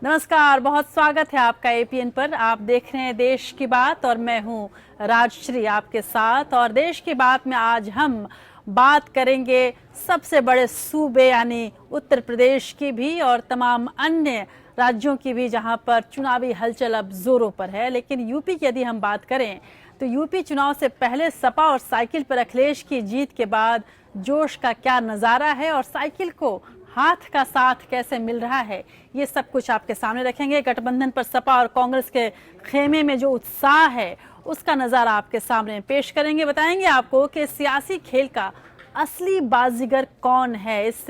नमस्कार, बहुत स्वागत है आपका एपीएन पर। आप देख रहे हैं देश की बात और मैं हूं राजश्री आपके साथ। और देश की बात में आज हम बात करेंगे सबसे बड़े सूबे यानी उत्तर प्रदेश की भी और तमाम अन्य राज्यों की भी, जहां पर चुनावी हलचल अब जोरों पर है। लेकिन यूपी की यदि हम बात करें तो यूपी चुनाव से पहले सपा और साइकिल पर अखिलेश की जीत के बाद जोश का क्या नज़ारा है और साइकिल को हाथ का साथ कैसे मिल रहा है, ये सब कुछ आपके सामने रखेंगे। गठबंधन पर सपा और कांग्रेस के खेमे में जो उत्साह है उसका नज़ारा आपके सामने पेश करेंगे। बताएंगे आपको कि सियासी खेल का असली बाजीगर कौन है। इस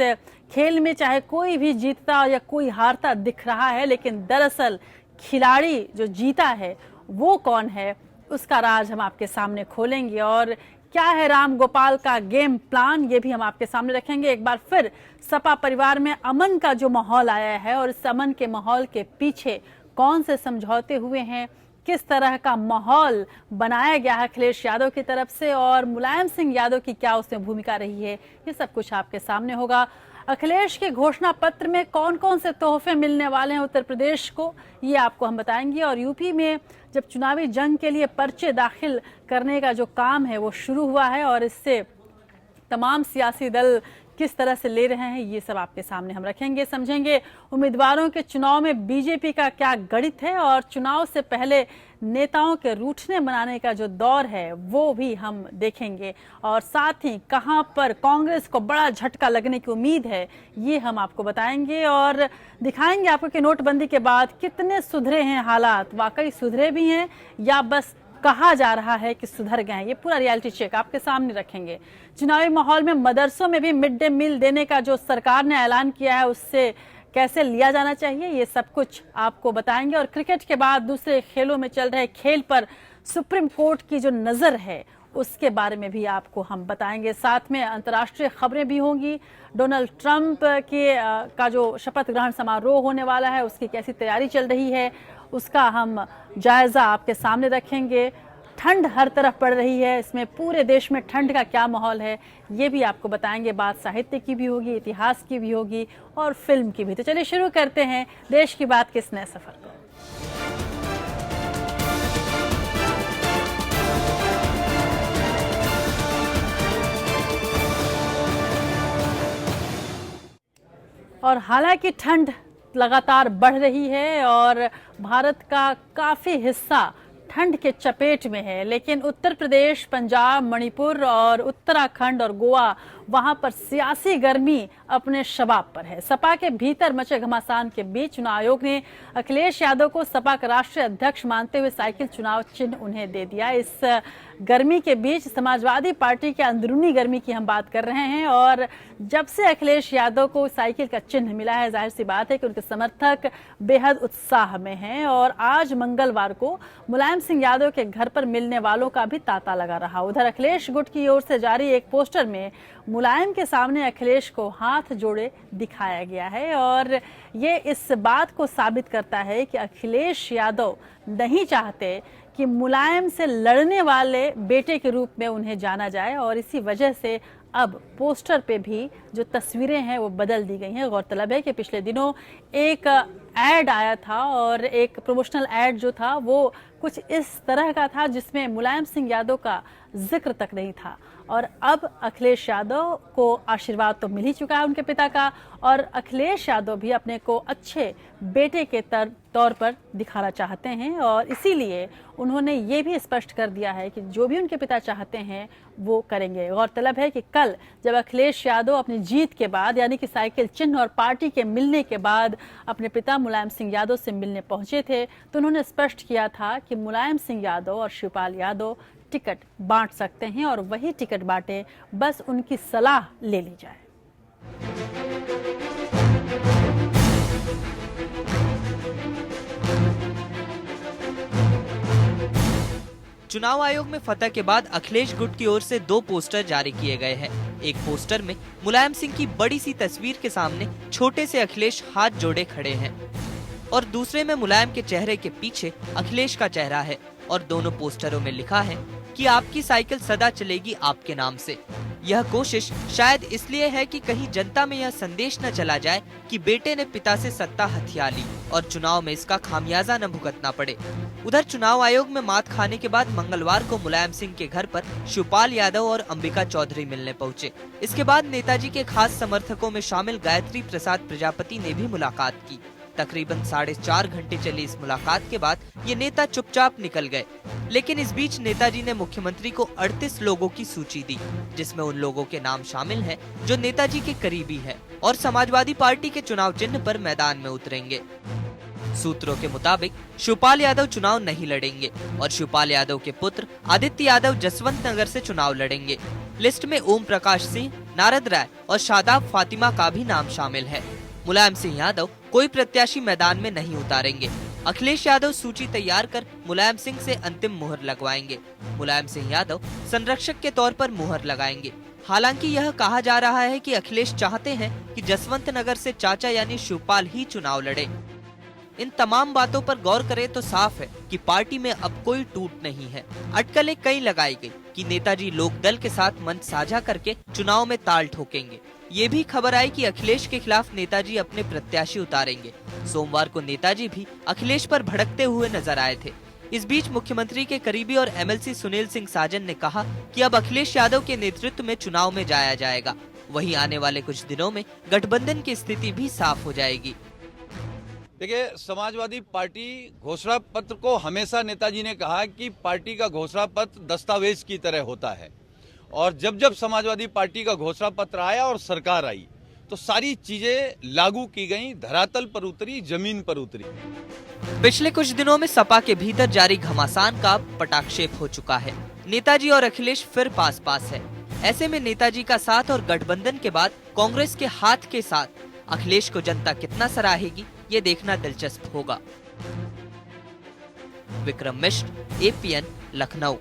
खेल में चाहे कोई भी जीतता या कोई हारता दिख रहा है, लेकिन दरअसल खिलाड़ी जो जीता है वो कौन है, उसका राज हम आपके सामने खोलेंगे। और क्या है राम गोपाल का गेम प्लान, ये भी हम आपके सामने रखेंगे। एक बार फिर सपा परिवार में अमन का जो माहौल आया है और इस अमन के माहौल के पीछे कौन से समझौते हुए हैं, किस तरह का माहौल बनाया गया है अखिलेश यादव की तरफ से और मुलायम सिंह यादव की क्या उसमें भूमिका रही है, ये सब कुछ आपके सामने होगा। अखिलेश के घोषणा पत्र में कौन कौन से तोहफे मिलने वाले हैं उत्तर प्रदेश को, ये आपको हम बताएंगे। और यूपी में जब चुनावी जंग के लिए पर्चे दाखिल करने का जो काम है वो शुरू हुआ है और इससे तमाम सियासी दल किस तरह से ले रहे हैं, ये सब आपके सामने हम रखेंगे, समझेंगे। उम्मीदवारों के चुनाव में बीजेपी का क्या गणित है और चुनाव से पहले नेताओं के रूठने मनाने का जो दौर है वो भी हम देखेंगे। और साथ ही कहां पर कांग्रेस को बड़ा झटका लगने की उम्मीद है, ये हम आपको बताएंगे। और दिखाएंगे आपको कि नोटबंदी के बाद कितने सुधरे हैं हालात, वाकई सुधरे भी हैं या बस कहा जा रहा है कि सुधर गए हैं, ये पूरा रियलिटी चेक आपके सामने रखेंगे। चुनावी माहौल में मदरसों में भी मिड डे मील देने का जो सरकार ने ऐलान किया है उससे कैसे लिया जाना चाहिए, ये सब कुछ आपको बताएंगे। और क्रिकेट के बाद दूसरे खेलों में चल रहे खेल पर सुप्रीम कोर्ट की जो नज़र है उसके बारे में भी आपको हम बताएंगे। साथ में अंतर्राष्ट्रीय खबरें भी होंगी। डोनाल्ड ट्रंप का जो शपथ ग्रहण समारोह होने वाला है उसकी कैसी तैयारी चल रही है उसका हम जायजा आपके सामने रखेंगे। ठंड हर तरफ पड़ रही है, इसमें पूरे देश में ठंड का क्या माहौल है ये भी आपको बताएंगे। बात साहित्य की भी होगी, इतिहास की भी होगी और फिल्म की भी। तो चलिए शुरू करते हैं देश की बात के इस नए सफर को। और हालांकि ठंड लगातार बढ़ रही है और भारत का काफी हिस्सा ठंड के चपेट में है, लेकिन उत्तर प्रदेश, पंजाब, मणिपुर और उत्तराखंड और गोवा, वहां पर सियासी गर्मी अपने शबाब पर है। सपा के भीतर मचे घमासान के बीच चुनाव आयोग ने अखिलेश यादव को सपा का राष्ट्रीय अध्यक्ष मानते हुए साइकिल चुनाव चिन्ह उन्हें दे दिया। इस गर्मी के बीच समाजवादी पार्टी के अंदरूनी गर्मी की हम बात कर रहे हैं और जब से अखिलेश यादव को साइकिल का चिन्ह मिला है, जाहिर सी बात है कि उनके समर्थक बेहद उत्साह में हैं। और आज मंगलवार को मुलायम सिंह यादव के घर पर मिलने वालों का भी तांता लगा रहा। उधर अखिलेश गुट की ओर से जारी एक पोस्टर में मुलायम के सामने अखिलेश को हाथ जोड़े दिखाया गया है और ये इस बात को साबित करता है कि अखिलेश यादव नहीं चाहते कि मुलायम से लड़ने वाले बेटे के रूप में उन्हें जाना जाए और इसी वजह से अब पोस्टर पे भी जो तस्वीरें हैं वो बदल दी गई हैं। गौरतलब है कि पिछले दिनों एक एड आया था और एक प्रमोशनल एड जो था वो कुछ इस तरह का था जिसमें मुलायम सिंह यादव का जिक्र तक नहीं था। और अब अखिलेश यादव को आशीर्वाद तो मिल ही चुका है उनके पिता का और अखिलेश यादव भी अपने को अच्छे बेटे के तौर पर दिखाना चाहते हैं और इसीलिए उन्होंने ये भी स्पष्ट कर दिया है कि जो भी उनके पिता चाहते हैं वो करेंगे। गौरतलब है कि कल जब अखिलेश यादव अपनी जीत के बाद यानी कि साइकिल चिन्ह और पार्टी के मिलने के बाद अपने पिता मुलायम सिंह यादव से मिलने पहुंचे थे तो उन्होंने स्पष्ट किया था कि मुलायम सिंह यादव और शिवपाल यादव टिकट बांट सकते हैं और वही टिकट बांटे, बस उनकी सलाह ले ली जाए। चुनाव आयोग में फतह के बाद अखिलेश गुट की ओर से 2 पोस्टर जारी किए गए हैं। एक पोस्टर में मुलायम सिंह की बड़ी सी तस्वीर के सामने छोटे से अखिलेश हाथ जोड़े खड़े हैं और दूसरे में मुलायम के चेहरे के पीछे अखिलेश का चेहरा है और दोनों पोस्टरों में लिखा है कि आपकी साइकिल सदा चलेगी आपके नाम से। यह कोशिश शायद इसलिए है कि कहीं जनता में यह संदेश न चला जाए कि बेटे ने पिता से सत्ता हथिया ली और चुनाव में इसका खामियाजा न भुगतना पड़े। उधर चुनाव आयोग में मात खाने के बाद मंगलवार को मुलायम सिंह के घर पर शिवपाल यादव और अंबिका चौधरी मिलने पहुंचे। इसके बाद नेताजी के खास समर्थकों में शामिल गायत्री प्रसाद प्रजापति ने भी मुलाकात की। तकरीबन 4.5 घंटे चली इस मुलाकात के बाद ये नेता चुपचाप निकल गए। लेकिन इस बीच नेताजी ने मुख्यमंत्री को 38 लोगों की सूची दी, जिसमें उन लोगों के नाम शामिल हैं जो नेताजी के करीबी हैं और समाजवादी पार्टी के चुनाव चिन्ह पर मैदान में उतरेंगे। सूत्रों के मुताबिक शिवपाल यादव चुनाव नहीं लड़ेंगे और शिवपाल यादव के पुत्र आदित्य यादव जसवंत नगर से चुनाव लड़ेंगे। लिस्ट में ओम प्रकाश सिंह, नारद राय और शादाब फातिमा का भी नाम शामिल है। मुलायम सिंह यादव कोई प्रत्याशी मैदान में नहीं उतारेंगे। अखिलेश यादव सूची तैयार कर मुलायम सिंह से अंतिम मुहर लगवाएंगे। मुलायम सिंह यादव संरक्षक के तौर पर मुहर लगाएंगे। हालांकि यह कहा जा रहा है कि अखिलेश चाहते हैं कि जसवंत नगर से चाचा यानी शिवपाल ही चुनाव लड़े। इन तमाम बातों पर गौर करें तो साफ है कि पार्टी में अब कोई टूट नहीं है। अटकलें कई लगाई गई कि नेताजी लोकदल के साथ मंच साझा करके चुनाव में ताल ठोकेंगे। ये भी खबर आई कि अखिलेश के खिलाफ नेताजी अपने प्रत्याशी उतारेंगे। सोमवार को नेताजी भी अखिलेश पर भड़कते हुए नजर आए थे। इस बीच मुख्यमंत्री के करीबी और एमएलसी सुनील सिंह साजन ने कहा कि अब अखिलेश यादव के नेतृत्व में चुनाव में जाया जाएगा। वहीं आने वाले कुछ दिनों में गठबंधन की स्थिति भी साफ हो जाएगी। देखिए, समाजवादी पार्टी घोषणा पत्र को हमेशा नेताजी ने कहा कि पार्टी का घोषणा पत्र दस्तावेज की तरह होता है और जब जब समाजवादी पार्टी का घोषणा पत्र आया और सरकार आई तो सारी चीजें लागू की गईं, धरातल पर उतरी, जमीन पर उतरी। पिछले कुछ दिनों में सपा के भीतर जारी घमासान का पटाक्षेप हो चुका है। नेताजी और अखिलेश फिर पास पास है। ऐसे में नेताजी का साथ और गठबंधन के बाद कांग्रेस के हाथ के साथ अखिलेश को जनता कितना सराहेगी, ये देखना दिलचस्प होगा। विक्रम मिश्र, APN, लखनऊ।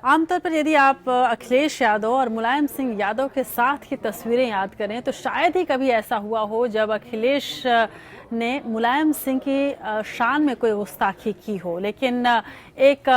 आमतौर पर यदि आप अखिलेश यादव और मुलायम सिंह यादव के साथ की तस्वीरें याद करें तो शायद ही कभी ऐसा हुआ हो जब अखिलेश ने मुलायम सिंह की शान में कोई गुस्ताखी की हो, लेकिन एक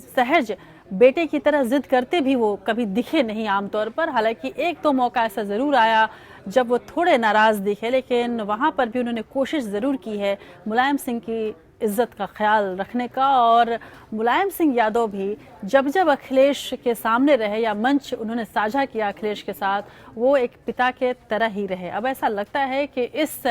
सहज बेटे की तरह जिद करते भी वो कभी दिखे नहीं आमतौर पर। हालांकि एक तो मौका ऐसा जरूर आया जब वो थोड़े नाराज दिखे, लेकिन वहां पर भी उन्होंने कोशिश जरूर की है मुलायम सिंह की इज्जत का ख्याल रखने का। और मुलायम सिंह यादव भी जब जब अखिलेश के सामने रहे या मंच उन्होंने साझा किया अखिलेश के साथ, वो एक पिता के तरह ही रहे। अब ऐसा लगता है कि इस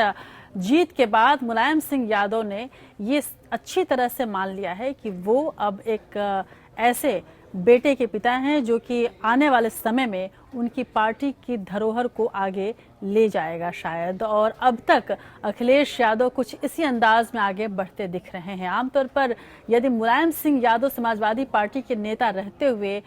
जीत के बाद मुलायम सिंह यादव ने ये अच्छी तरह से मान लिया है कि वो अब एक ऐसे बेटे के पिता हैं जो कि आने वाले समय में उनकी पार्टी की धरोहर को आगे ले जाएगा शायद। और अब तक अखिलेश यादव कुछ इसी अंदाज में आगे बढ़ते दिख रहे हैं। आमतौर पर यदि मुलायम सिंह यादव समाजवादी पार्टी के नेता रहते हुए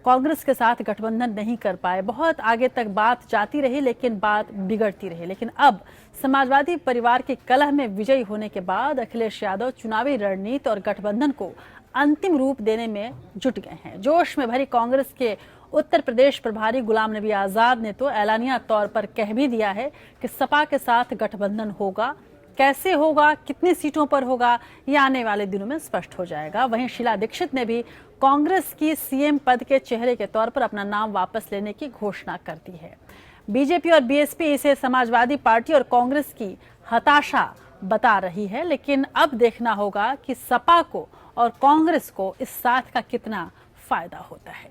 कांग्रेस के साथ गठबंधन नहीं कर पाए, बहुत आगे तक बात जाती रही लेकिन बात बिगड़ती रही। लेकिन अब समाजवादी परिवार के कलह में विजयी होने के बाद अखिलेश यादव चुनावी रणनीति और गठबंधन को अंतिम रूप देने में जुट गए हैं। जोश में भरी कांग्रेस के उत्तर प्रदेश प्रभारी गुलाम नबी आजाद ने तो ऐलानिया तौर पर कह भी दिया है कि सपा के साथ गठबंधन होगा। कैसे होगा, कितनी सीटों पर होगा, ये आने वाले दिनों में स्पष्ट हो जाएगा। वहीं शीला दीक्षित ने भी कांग्रेस की सीएम पद के चेहरे के तौर पर अपना नाम वापस लेने की घोषणा कर दी है। बीजेपी और बीएसपी इसे समाजवादी पार्टी और कांग्रेस की हताशा बता रही है, लेकिन अब देखना होगा कि सपा को और कांग्रेस को इस साथ का कितना फायदा होता है।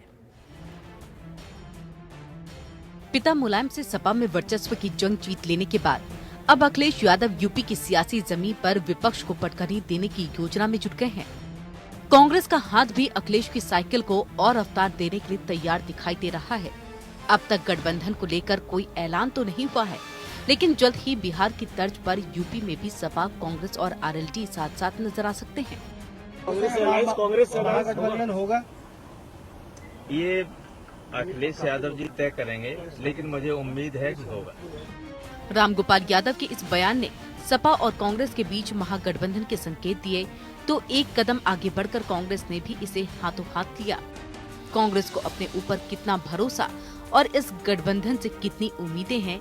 पिता मुलायम से सपा में वर्चस्व की जंग जीत लेने के बाद अब अखिलेश यादव यूपी की सियासी जमीन पर विपक्ष को पटखनी देने की योजना में जुट गए हैं। कांग्रेस का हाथ भी अखिलेश की साइकिल को और रफ्तार देने के लिए तैयार दिखाई दे रहा है। अब तक गठबंधन को लेकर कोई ऐलान तो नहीं हुआ है, लेकिन जल्द ही बिहार की तर्ज पर यूपी में भी सपा, कांग्रेस और आरएलडी साथ साथ नजर आ सकते हैं। कांग्रेस से महागठबंधन होगा, ये अखिलेश यादव जी तय करेंगे, लेकिन मुझे उम्मीद है कि होगा। रामगोपाल यादव के इस बयान ने सपा और कांग्रेस के बीच महागठबंधन के संकेत दिए, तो एक कदम आगे बढ़कर कांग्रेस ने भी इसे हाथों हाथ लिया। कांग्रेस को अपने ऊपर कितना भरोसा और इस गठबंधन से कितनी उम्मीदें हैं,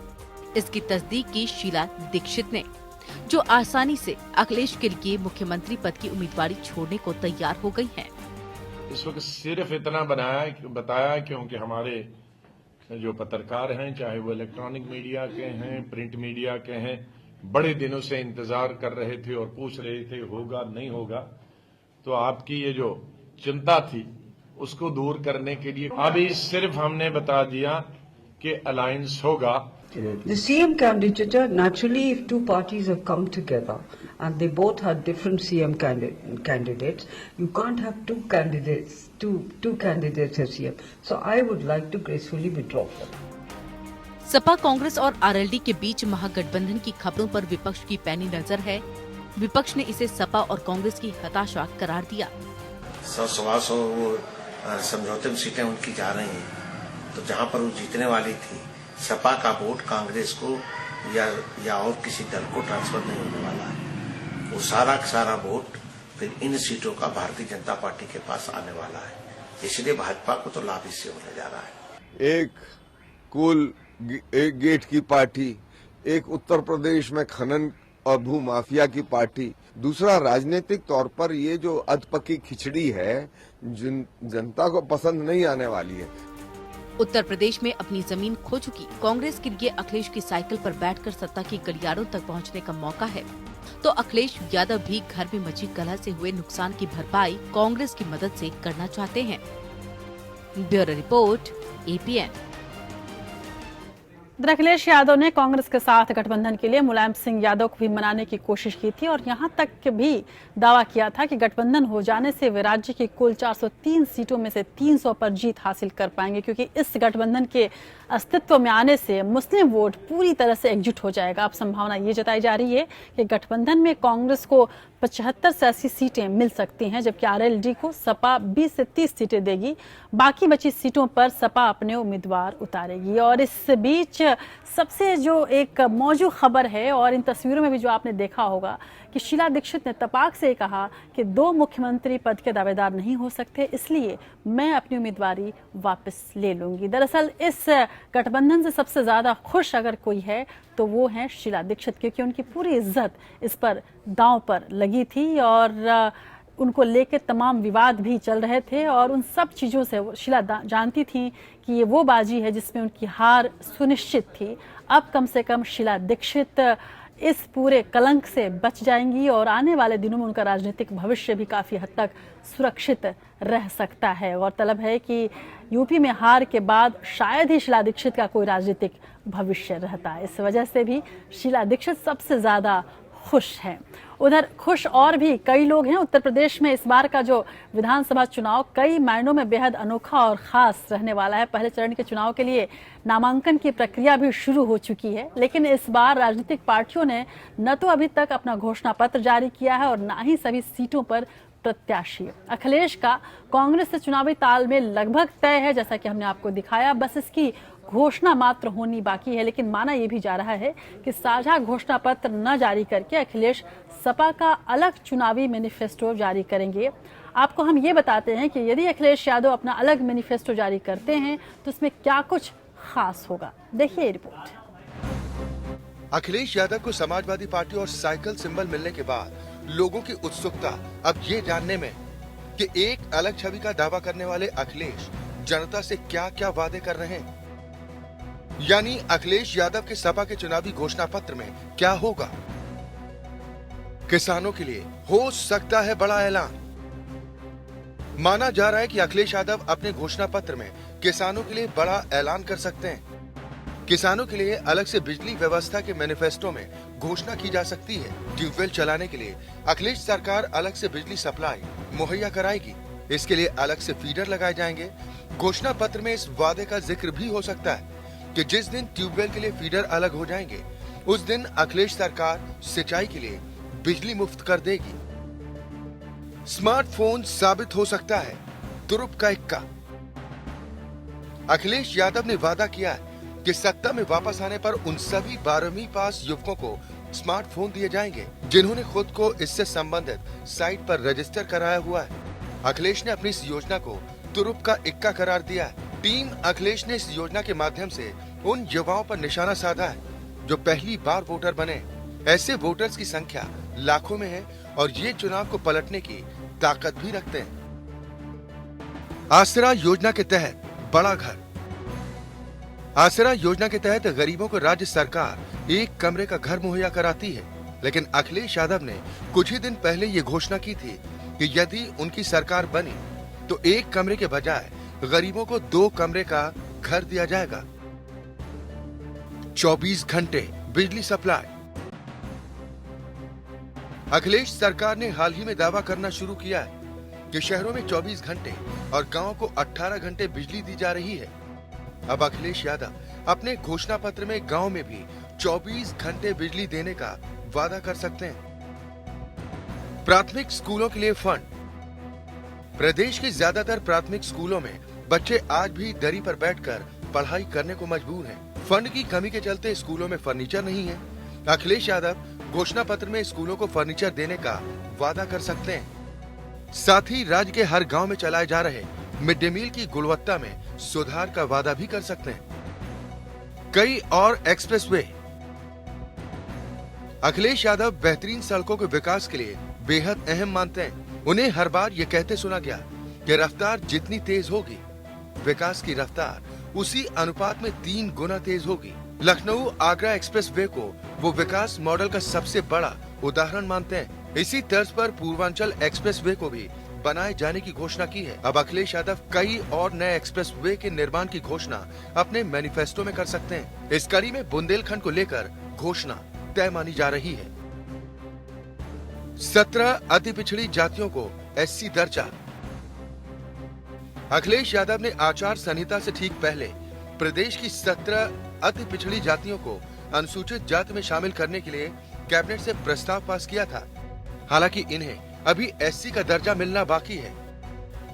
इसकी तस्दीक की शीला दीक्षित ने, जो आसानी से अखिलेश के लिए मुख्यमंत्री पद की उम्मीदवारी छोड़ने को तैयार हो गई हैं। इस वक्त सिर्फ इतना बताया क्योंकि हमारे जो पत्रकार हैं, चाहे वो इलेक्ट्रॉनिक मीडिया के हैं, प्रिंट मीडिया के हैं, बड़े दिनों से इंतजार कर रहे थे और पूछ रहे थे होगा नहीं होगा। तो आपकी ये जो चिंता थी उसको दूर करने के लिए अभी सिर्फ हमने बता दिया कि अलायंस होगा। The CM candidature, naturally, if two parties have come together and they both had different CM candidates, you can't have two candidates as CM. So I would like to gracefully withdraw. Sapa, Congress और RLD के बीच महागठबंधन की खबरों पर विपक्ष की पैनी नजर है। विपक्ष ने इसे सपा और कांग्रेस की हताशा करार दिया। 100 समझौते में सीटें उनकी जा रही हैं, तो जहां पर वो जीतने वाली थी, सपा का वोट कांग्रेस को या और किसी दल को ट्रांसफर नहीं होने वाला है। वो सारा का सारा वोट फिर इन सीटों का भारतीय जनता पार्टी के पास आने वाला है, इसलिए भाजपा को तो लाभ इससे होने जा रहा है। एक गेट की पार्टी, एक उत्तर प्रदेश में खनन और भू माफिया की पार्टी, दूसरा राजनीतिक तौर पर ये जो अधपकी खिचड़ी है जनता को पसंद नहीं आने वाली है। उत्तर प्रदेश में अपनी जमीन खो चुकी कांग्रेस के लिए अखिलेश की साइकिल पर बैठकर सत्ता की गलियारों तक पहुंचने का मौका है, तो अखिलेश यादव भी घर में मची कलह से हुए नुकसान की भरपाई कांग्रेस की मदद से करना चाहते हैं। Bureau report, APN। Akhilesh Yadav ने कांग्रेस के साथ गठबंधन के लिए मुलायम सिंह यादव को भी मनाने की कोशिश की थी और यहां तक भी दावा किया था कि गठबंधन हो जाने से वे राज्य की कुल 403 सीटों में से 300 पर जीत हासिल कर पाएंगे, क्योंकि इस गठबंधन के अस्तित्व में आने से मुस्लिम वोट पूरी तरह से एकजुट हो जाएगा। अब संभावना ये जताई जा रही है कि गठबंधन में कांग्रेस को 75 से 80 सीटें मिल सकती हैं, जबकि आरएलडी को सपा 20 से 30 सीटें देगी। बाकी बची सीटों पर सपा अपने उम्मीदवार उतारेगी। और इस बीच सबसे जो एक मौजूद खबर है, और इन तस्वीरों में भी जो आपने देखा होगा कि शीला दीक्षित ने तपाक से कहा कि 2 मुख्यमंत्री पद के दावेदार नहीं हो सकते, इसलिए मैं अपनी उम्मीदवारी वापस ले लूंगी। दरअसल इस गठबंधन से सबसे ज्यादा खुश अगर कोई है तो वो है शीला दीक्षित, क्योंकि उनकी पूरी इज्जत इस पर दांव पर लगी थी और उनको लेकर तमाम विवाद भी चल रहे थे और उन सब चीज़ों से शीला जानती थी कि ये वो बाजी है जिसमें उनकी हार सुनिश्चित थी। अब कम से कम शीला दीक्षित इस पूरे कलंक से बच जाएंगी और आने वाले दिनों में उनका राजनीतिक भविष्य भी काफ़ी हद तक सुरक्षित रह सकता है। और तलब है कि यूपी में हार के बाद शायद ही शीला दीक्षित का कोई राजनीतिक भविष्य रहता है। इस वजह से भी शीला दीक्षित सबसे ज़्यादा खुश हैं। उधर खुश और भी कई लोग हैं। उत्तर प्रदेश में इस बार का जो विधानसभा चुनाव कई मायनों में बेहद अनोखा और खास रहने वाला है। पहले चरण के चुनाव के लिए नामांकन की प्रक्रिया भी शुरू हो चुकी है, लेकिन इस बार राजनीतिक पार्टियों ने न तो अभी तक अपना घोषणा पत्र जारी किया है और न ही सभी सीटों पर प्रत्याशी। अखिलेश का कांग्रेस से चुनावी तालमेल लगभग तय है, जैसा कि हमने आपको दिखाया, बस इसकी घोषणा मात्र होनी बाकी है। लेकिन माना यह भी जा रहा है कि साझा घोषणा पत्र न जारी करके अखिलेश सपा का अलग चुनावी मैनिफेस्टो जारी करेंगे। आपको हम ये बताते हैं कि यदि अखिलेश यादव अपना अलग मैनिफेस्टो जारी करते हैं तो इसमें क्या कुछ खास होगा, देखिए रिपोर्ट। अखिलेश यादव को समाजवादी पार्टी और साइकिल सिंबल मिलने के बाद लोगों की उत्सुकता अब ये जानने में कि एक अलग छवि का दावा करने वाले अखिलेश जनता से क्या क्या वादे कर रहे हैं, यानी अखिलेश यादव के सपा के चुनावी घोषणा पत्र में क्या होगा। किसानों के लिए हो सकता है बड़ा ऐलान। माना जा रहा है कि अखिलेश यादव अपने घोषणा पत्र में किसानों के लिए बड़ा ऐलान कर सकते हैं। किसानों के लिए अलग से बिजली व्यवस्था के मैनिफेस्टो में घोषणा की जा सकती है। ट्यूबवेल चलाने के लिए अखिलेश सरकार अलग से बिजली सप्लाई मुहैया कराएगी। इसके लिए अलग से फीडर लगाए जाएंगे। घोषणा पत्र में इस वादे का जिक्र भी हो सकता है कि जिस दिन ट्यूबवेल के लिए फीडर अलग हो जाएंगे उस दिन अखिलेश सरकार सिंचाई के लिए बिजली मुफ्त कर देगी। स्मार्टफोन साबित हो सकता है तुरुप का इक्का। अखिलेश यादव ने वादा किया है कि सत्ता में वापस आने पर उन सभी 12वीं पास युवकों को स्मार्टफोन दिए जाएंगे जिन्होंने खुद को इससे संबंधित साइट पर रजिस्टर कराया हुआ है। अखिलेश ने अपनी इस योजना को तुरुप का इक्का करार दिया है। टीम अखिलेश ने इस योजना के माध्यम से उन युवाओं पर निशाना साधा है जो पहली बार वोटर बने। ऐसे वोटर्स की संख्या लाखों में है और ये चुनाव को पलटने की ताकत भी रखते हैं। आसरा योजना के तहत बड़ा घर। आसरा योजना के तहत गरीबों को राज्य सरकार एक कमरे का घर मुहैया कराती है, लेकिन अखिलेश यादव ने कुछ ही दिन पहले ये घोषणा की थी कि यदि उनकी सरकार बनी तो एक कमरे के बजाय गरीबों को 2 कमरे का घर दिया जाएगा। 24 घंटे बिजली सप्लाई। अखिलेश सरकार ने हाल ही में दावा करना शुरू किया है कि शहरों में 24 घंटे और गांवों को 18 घंटे बिजली दी जा रही है। अब अखिलेश यादव अपने घोषणा पत्र में गांव में भी 24 घंटे बिजली देने का वादा कर सकते हैं। प्राथमिक स्कूलों के लिए फंड। प्रदेश के ज्यादातर प्राथमिक स्कूलों में बच्चे आज भी दरी पर बैठकर पढ़ाई करने को मजबूर हैं। फंड की कमी के चलते स्कूलों में फर्नीचर नहीं है। अखिलेश यादव घोषणा पत्र में स्कूलों को फर्नीचर देने का वादा कर सकते हैं। साथ ही राज्य के हर गांव में चलाए जा रहे मिड डे मील की गुणवत्ता में सुधार का वादा भी कर सकते हैं। कई और एक्सप्रेसवे। अखिलेश यादव बेहतरीन सड़कों के विकास के लिए बेहद अहम मानते हैं। उन्हें हर बार ये कहते सुना गया कि रफ्तार जितनी तेज होगी, विकास की रफ्तार उसी अनुपात में 3 गुना तेज होगी। लखनऊ आगरा एक्सप्रेसवे को वो विकास मॉडल का सबसे बड़ा उदाहरण मानते हैं। इसी तर्ज पर पूर्वांचल एक्सप्रेसवे को भी बनाए जाने की घोषणा की है। अब अखिलेश यादव कई और नए एक्सप्रेसवे के निर्माण की घोषणा अपने मैनिफेस्टो में कर सकते हैं। इस कड़ी में बुंदेलखंड को लेकर घोषणा तय मानी जा रही है। 17 अति पिछड़ी जातियों को एससी दर्जा। अखिलेश यादव ने आचार संहिता से ठीक पहले प्रदेश की 17 अति पिछड़ी जातियों को अनुसूचित जाति में शामिल करने के लिए कैबिनेट से प्रस्ताव पास किया था। हालांकि इन्हें अभी एससी का दर्जा मिलना बाकी है,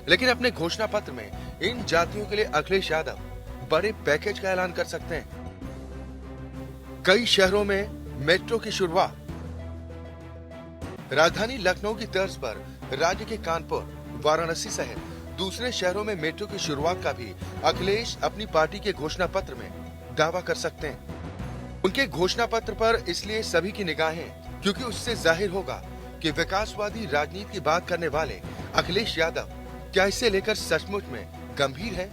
लेकिन अपने घोषणा पत्र में इन जातियों के लिए अखिलेश यादव बड़े पैकेज का ऐलान कर सकते हैं। कई शहरों में मेट्रो की शुरुआत। राजधानी लखनऊ की तर्ज पर राज्य के कानपुर, वाराणसी सहित दूसरे शहरों में मेट्रो की शुरुआत का भी अखिलेश अपनी पार्टी के घोषणा पत्र में दावा कर सकते हैं। उनके घोषणा पत्र पर इसलिए सभी की निगाहें, क्योंकि उससे जाहिर होगा कि विकासवादी राजनीति की बात करने वाले अखिलेश यादव क्या इसे लेकर सचमुच में गंभीर है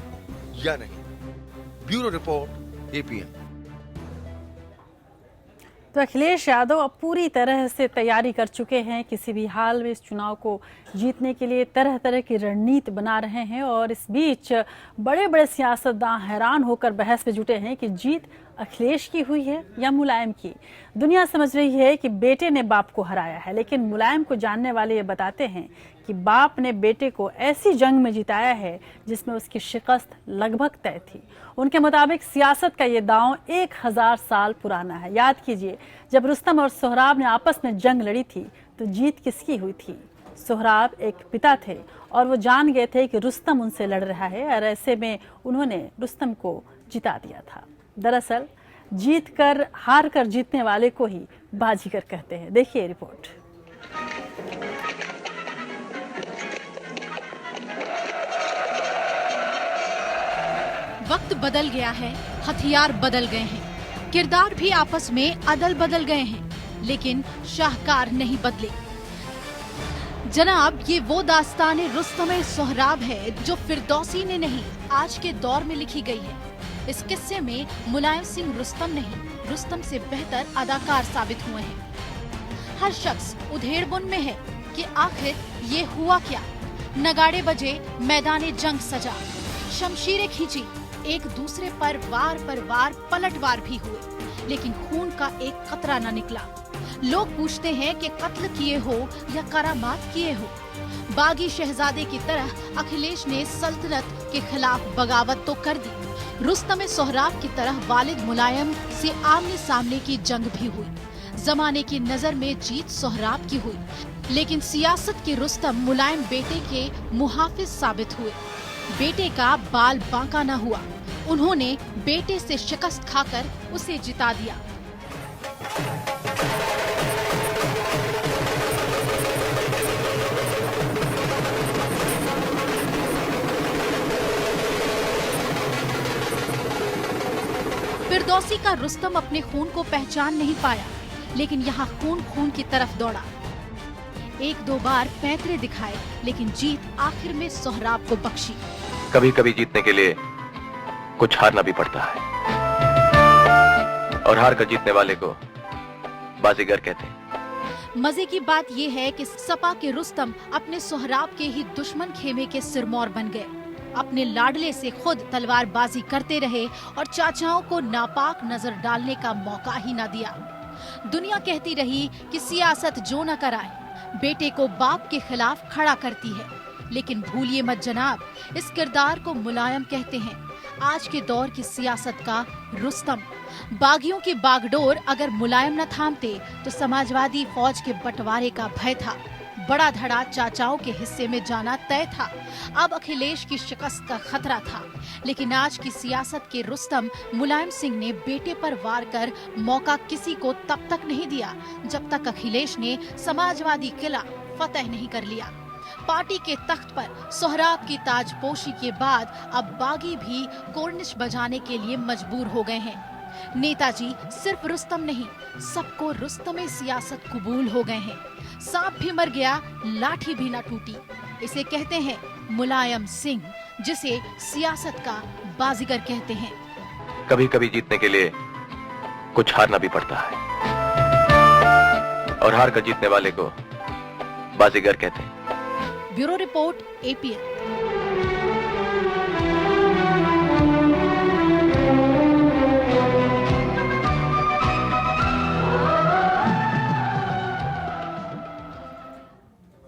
या नहीं। Bureau report, APN. तो अखिलेश यादव अब पूरी तरह से तैयारी कर चुके हैं। किसी भी हाल में इस चुनाव को जीतने के लिए तरह तरह की रणनीति बना रहे हैं और इस बीच बड़े बड़े सियासतदान हैरान होकर बहस में जुटे हैं कि जीत अखिलेश की हुई है या मुलायम की। दुनिया समझ रही है कि बेटे ने बाप को हराया है, लेकिन मुलायम को जानने वाले ये बताते हैं कि बाप ने बेटे को ऐसी जंग में जिताया है जिसमें उसकी शिकस्त लगभग तय थी। उनके मुताबिक सियासत का ये दांव 1000 साल पुराना है। याद कीजिए, जब रुस्तम और सोहराब ने आपस में जंग लड़ी थी तो जीत किसकी हुई थी? सोहराब एक पिता थे और वो जान गए थे कि रुस्तम उनसे लड़ रहा है और ऐसे में उन्होंने रुस्तम को जिता दिया था। दरअसल जीत कर हार कर जीतने वाले को ही बाजीगर कहते हैं। देखिए रिपोर्ट। वक्त बदल गया है, हथियार बदल गए हैं, किरदार भी आपस में अदल बदल गए हैं, लेकिन शाहकार नहीं बदले। जनाब, ये वो दास्तान रुस्तम सोहराब है जो फिरदौसी ने नहीं, आज के दौर में लिखी गई है। इस किस्से में मुलायम सिंह रुस्तम नहीं, रुस्तम से बेहतर अदाकार साबित हुए हैं। हर शख्स उधेड़बुन में है कि आखिर ये हुआ क्या। नगाड़े बजे, मैदाने जंग सजा, शमशीरें खींची, एक दूसरे पर वार पलटवार भी हुए, लेकिन खून का एक कतरा न निकला। लोग पूछते हैं कि कत्ल किए हो या करामात किए हो। बागी शहजादे की तरह अखिलेश ने सल्तनत के खिलाफ बगावत तो कर दी। रुस्तम सोहराब की तरह वालिद मुलायम से आमने सामने की जंग भी हुई। जमाने की नजर में जीत सोहराब की हुई, लेकिन सियासत के रुस्तम मुलायम बेटे के मुहाफिज साबित हुए। बेटे का बाल बांका न हुआ, उन्होंने बेटे से शिकस्त खाकर उसे जिता दिया। फिरदौसी का रुस्तम अपने खून को पहचान नहीं पाया, लेकिन यहाँ खून खून की तरफ दौड़ा। 1-2 बार पैंतरे दिखाए, लेकिन जीत आखिर में सोहराब को बख्शी। कभी कभी जीतने के लिए कुछ हारना भी पड़ता है, और हार कर जीतने वाले को बाजीगर कहते हैं। मजे की बात ये है कि सपा के रुस्तम अपने सोहराब के ही दुश्मन खेमे के सिरमौर बन गए। अपने लाडले से खुद तलवारबाजी करते रहे और चाचाओं को नापाक नजर डालने का मौका ही न दिया। दुनिया कहती रही कि सियासत जो न कराए, बेटे को बाप के खिलाफ खड़ा करती है, लेकिन भूलिए मत जनाब, इस किरदार को मुलायम कहते हैं। आज के दौर की सियासत का रुस्तम। बागियों की बागडोर अगर मुलायम न थामते तो समाजवादी फौज के बंटवारे का भय था। बड़ा धड़ा चाचाओं के हिस्से में जाना तय था। अब अखिलेश की शिकस्त का खतरा था, लेकिन आज की सियासत के रुस्तम मुलायम सिंह ने बेटे पर वार कर मौका किसी को तब तक नहीं दिया जब तक अखिलेश ने समाजवादी किला फतह नहीं कर लिया। पार्टी के तख्त पर सोहराब की ताजपोशी के बाद अब बागी भी कोर्निश बजाने के लिए मजबूर हो गए हैं। नेताजी सिर्फ रुस्तम नहीं, सबको रुस्तमे सियासत कबूल हो गए हैं। सांप भी मर गया, लाठी भी न टूटी। इसे कहते हैं मुलायम सिंह, जिसे सियासत का बाजीगर कहते हैं। कभी कभी जीतने के लिए कुछ हारना भी पड़ता है, और हार कर जीतने वाले को बाजीगर कहते हैं। Bureau report, APN।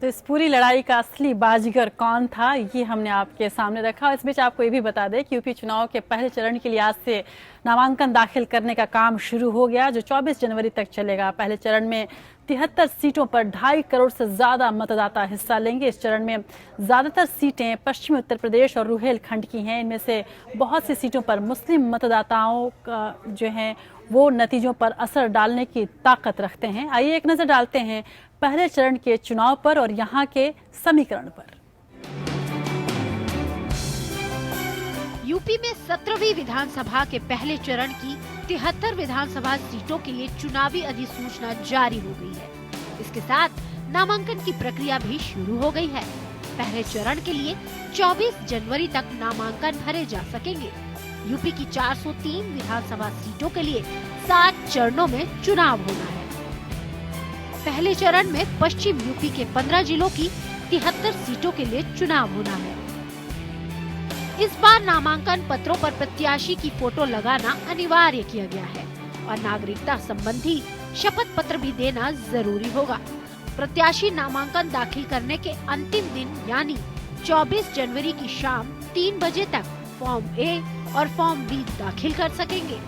तो इस पूरी लड़ाई का असली बाजीगर कौन था, ये हमने आपके सामने रखा। इस बीच आपको ये भी बता दें कि यूपी चुनाव के पहले चरण के लिए आज से नामांकन दाखिल करने का काम शुरू हो गया, जो 24 जनवरी तक चलेगा। पहले चरण में 73 सीटों पर 2.5 करोड़ से ज्यादा मतदाता हिस्सा लेंगे। इस चरण में ज्यादातर सीटें पश्चिमी उत्तर प्रदेश और रुहेलखंड की हैं। इनमें से बहुत सी सीटों पर मुस्लिम मतदाताओं का जो है वो नतीजों पर असर डालने की ताकत रखते हैं। आइए एक नजर डालते हैं पहले चरण के चुनाव पर और यहाँ के समीकरण पर। यूपी में 17वीं विधानसभा के पहले चरण की 73 विधानसभा सीटों के लिए चुनावी अधिसूचना जारी हो गई है। इसके साथ नामांकन की प्रक्रिया भी शुरू हो गई है। पहले चरण के लिए 24 जनवरी तक नामांकन भरे जा सकेंगे। यूपी की 403 विधानसभा सीटों के लिए 7 चरणों में चुनाव होना है। पहले चरण में पश्चिम यूपी के 15 जिलों की 73 सीटों के लिए चुनाव होना है। इस बार नामांकन पत्रों पर प्रत्याशी की फोटो लगाना अनिवार्य किया गया है और नागरिकता संबंधी शपथ पत्र भी देना जरूरी होगा। प्रत्याशी नामांकन दाखिल करने के अंतिम दिन यानी 24 जनवरी की शाम 3 बजे तक फॉर्म A और फॉर्म B दाखिल कर सकेंगे।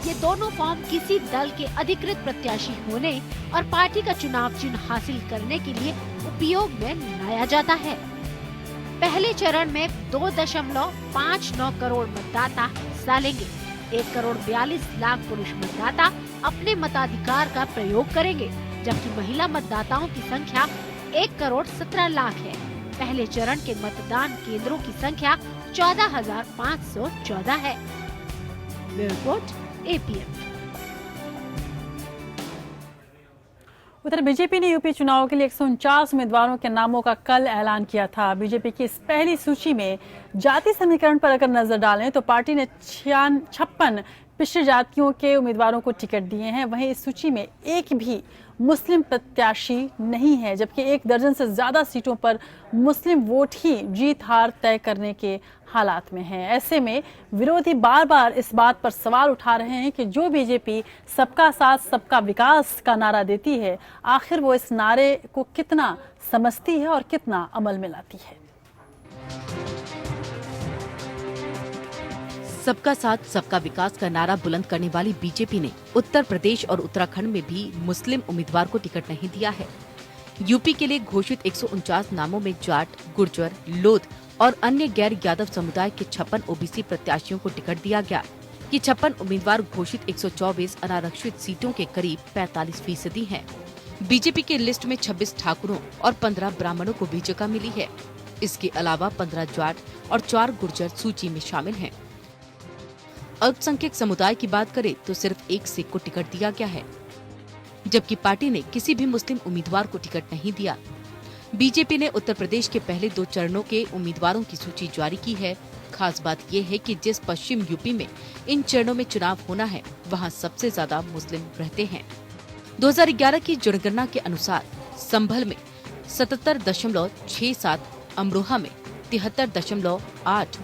ये दोनों फॉर्म किसी दल के अधिकृत प्रत्याशी होने और पार्टी का चुनाव चिन्ह हासिल करने के लिए उपयोग में लाया जाता है। पहले चरण में 2.59 करोड़ मतदाता हिस्सा लेंगे। 1 करोड़ 42 लाख पुरुष मतदाता अपने मताधिकार का प्रयोग करेंगे, जबकि महिला मतदाताओं की संख्या 1 करोड़ 17 लाख है। पहले चरण के मतदान केंद्रों की संख्या 14,514 है। Report, APN। उधर बीजेपी ने यूपी चुनाव के लिए 149 उम्मीदवारों के नामों का कल ऐलान किया था। बीजेपी की इस पहली सूची में जाति समीकरण पर अगर नजर डालें तो पार्टी ने 56 पिछड़ी जातियों के उम्मीदवारों को टिकट दिए हैं। वहीं इस सूची में एक भी मुस्लिम प्रत्याशी नहीं है, जबकि 1 दर्जन से ज्यादा सीटों पर मुस्लिम वोट ही जीत हार तय करने के हालात में है। ऐसे में विरोधी बार बार इस बात पर सवाल उठा रहे हैं कि जो बीजेपी सबका साथ सबका विकास का नारा देती है, आखिर वो इस नारे को कितना समझती है और कितना अमल में लाती है। सबका साथ सबका विकास का नारा बुलंद करने वाली बीजेपी ने उत्तर प्रदेश और उत्तराखंड में भी मुस्लिम उम्मीदवार को टिकट नहीं दिया है। यूपी के लिए घोषित 149 नामों में जाट, गुर्जर, लोध और अन्य गैर यादव समुदाय के 56 ओबीसी प्रत्याशियों को टिकट दिया गया। ये 56 उम्मीदवार घोषित 124 अनारक्षित सीटों के करीब 45% हैं। बीजेपी के लिस्ट में 26 ठाकुरों और 15 ब्राह्मणों को भी जगह मिली है। इसके अलावा 15 जाट और 4 गुर्जर सूची में शामिल हैं। अल्पसंख्यक समुदाय की बात करें तो सिर्फ 1 सिख को टिकट दिया गया है, जबकि पार्टी ने किसी भी मुस्लिम उम्मीदवार को टिकट नहीं दिया। बीजेपी ने उत्तर प्रदेश के पहले 2 चरणों के उम्मीदवारों की सूची जारी की है। खास बात ये है कि जिस पश्चिम यूपी में इन चरणों में चुनाव होना है वहाँ सबसे ज्यादा मुस्लिम रहते हैं। 2011 की जनगणना के अनुसार संभल में 77.67, अमरोहा में 73.8,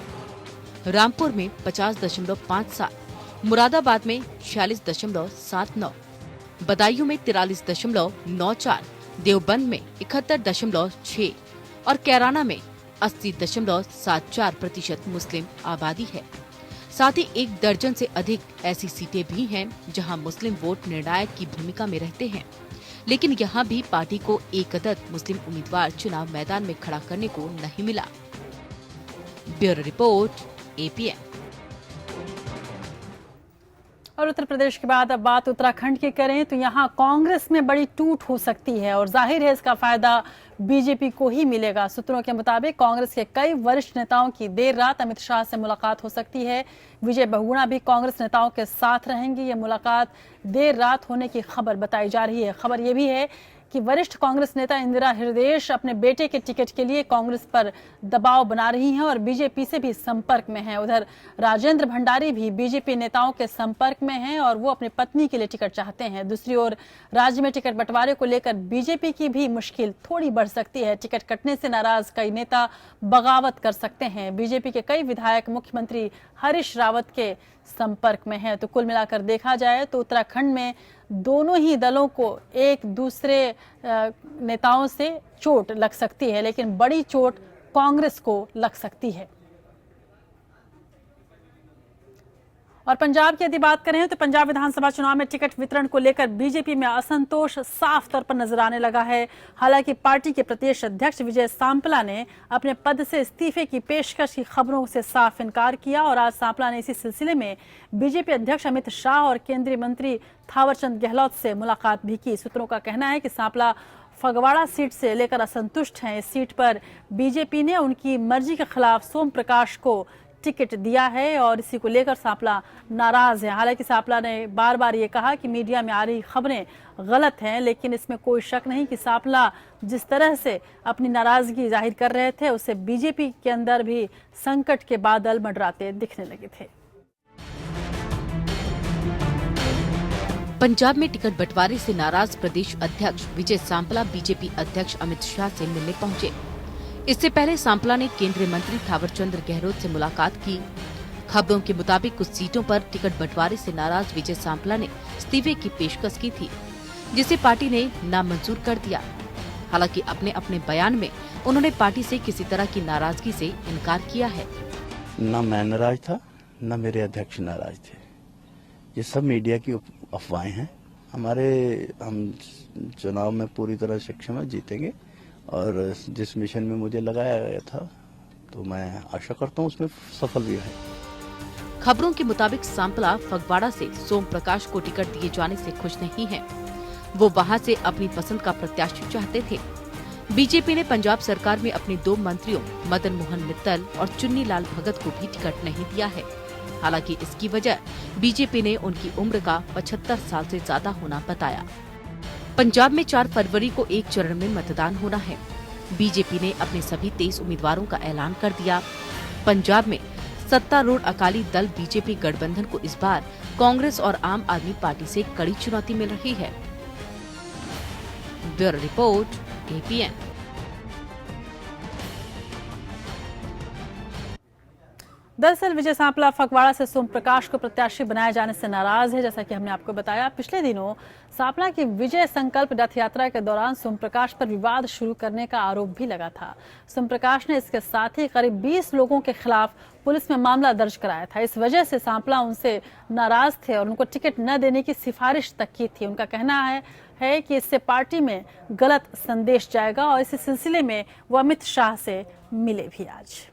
रामपुर में 50.57, मुरादाबाद में 46.79, बदायूं में 43.94, देवबंद में 71.6 और कैराना में 80.74% मुस्लिम आबादी है। साथ ही 1 दर्जन से अधिक ऐसी सीटें भी हैं जहां मुस्लिम वोट निर्णायक की भूमिका में रहते हैं, लेकिन यहां भी पार्टी को एक अदद मुस्लिम उम्मीदवार चुनाव मैदान में खड़ा करने को नहीं मिला। Bureau report, APN। और उत्तर प्रदेश के बाद अब बात उत्तराखंड की करें तो यहाँ कांग्रेस में बड़ी टूट हो सकती है और जाहिर है इसका फायदा बीजेपी को ही मिलेगा। सूत्रों के मुताबिक कांग्रेस के कई वरिष्ठ नेताओं की देर रात अमित शाह से मुलाकात हो सकती है। विजय बहुगुणा भी कांग्रेस नेताओं के साथ रहेंगी। ये मुलाकात देर रात होने की खबर बताई जा रही है। खबर ये भी है कि वरिष्ठ कांग्रेस नेता इंदिरा हृदयेश अपने बेटे के टिकट के लिए कांग्रेस पर दबाव बना रही हैं और बीजेपी से भी संपर्क में हैं। उधर राजेंद्र भंडारी भी बीजेपी नेताओं के संपर्क में हैं और वो अपनी पत्नी के लिए टिकट चाहते हैं। दूसरी ओर राज्य में टिकट बंटवारे को लेकर बीजेपी की भी मुश्किल थोड़ी बढ़ सकती है। टिकट कटने से नाराज कई नेता बगावत कर सकते हैं। बीजेपी के कई विधायक मुख्यमंत्री हरीश रावत के संपर्क में हैं। तो कुल मिलाकर देखा जाए तो उत्तराखंड में दोनों ही दलों को एक दूसरे नेताओं से चोट लग सकती है, लेकिन बड़ी चोट कांग्रेस को लग सकती है। और पंजाब की यदि बात करें तो पंजाब विधानसभा चुनाव में टिकट वितरण को लेकर बीजेपी में असंतोष साफ तौर पर नजर आने लगा है। हालांकि पार्टी के प्रदेश अध्यक्ष विजय सांपला ने अपने पद से इस्तीफे की पेशकश की खबरों से साफ इनकार किया और आज सांपला ने इसी सिलसिले में बीजेपी अध्यक्ष अमित शाह और केंद्रीय मंत्री थावरचंद गहलोत से मुलाकात भी की। सूत्रों का कहना है कि सांपला फगवाड़ा सीट से लेकर असंतुष्ट हैं। इस सीट पर बीजेपी ने उनकी मर्जी के खिलाफ सोम प्रकाश को टिकट दिया है और इसी को लेकर सांपला नाराज है। हालांकि सांपला ने बार बार ये कहा कि मीडिया में आ रही खबरें गलत हैं, लेकिन इसमें कोई शक नहीं कि सांपला जिस तरह से अपनी नाराजगी जाहिर कर रहे थे उससे बीजेपी के अंदर भी संकट के बादल मंडराते दिखने लगे थे। पंजाब में टिकट बंटवारे से नाराज प्रदेश अध्यक्ष विजय सांपला बीजेपी अध्यक्ष अमित शाह से मिलने पहुंचे। इससे पहले सांपला ने केंद्रीय मंत्री थावरचंद गहलोत से मुलाकात की। खबरों के मुताबिक कुछ सीटों पर टिकट बंटवारे से नाराज विजय सांपला ने इस्तीफे की पेशकश की थी, जिसे पार्टी ने नामंजूर कर दिया। हालांकि अपने अपने बयान में उन्होंने पार्टी से किसी तरह की नाराजगी से इनकार किया है। न मैं नाराज था, न मेरे अध्यक्ष नाराज थे। ये सब मीडिया की अफवाहें हैं। हम चुनाव में पूरी तरह सक्षम है, जीतेंगे और जिस मिशन में मुझे लगाया गया था तो मैं आशा करता हूँ उसमें सफल भी है। खबरों के मुताबिक सांपला फगवाड़ा से सोम प्रकाश को टिकट दिए जाने से खुश नहीं है। वो वहां से अपनी पसंद का प्रत्याशी चाहते थे। बीजेपी ने पंजाब सरकार में अपने 2 मंत्रियों मदन मोहन मित्तल और चुन्नी लाल भगत को भी टिकट नहीं दिया है। हालांकि इसकी वजह बीजेपी ने उनकी उम्र का 75 साल से ज्यादा होना बताया। पंजाब में 4 फरवरी को एक चरण में मतदान होना है। बीजेपी ने अपने सभी 23 उम्मीदवारों का ऐलान कर दिया। पंजाब में सत्तारूढ़ अकाली दल बीजेपी गठबंधन को इस बार कांग्रेस और आम आदमी पार्टी से कड़ी चुनौती मिल रही है। Bureau report, APN। दरअसल विजय सांपला फगवाड़ा से सोम प्रकाश को प्रत्याशी बनाए जाने से नाराज है। जैसा कि हमने आपको बताया, पिछले दिनों सांपला की विजय संकल्प रथ यात्रा के दौरान सोम प्रकाश पर विवाद शुरू करने का आरोप भी लगा था। सोम प्रकाश ने इसके साथ ही करीब 20 लोगों के खिलाफ पुलिस में मामला दर्ज कराया था। इस वजह से सांपला उनसे नाराज थे और उनको टिकट न देने की सिफारिश तक की थी। उनका कहना है कि इससे पार्टी में गलत संदेश जाएगा और इसी सिलसिले में वो अमित शाह से मिले भी आज।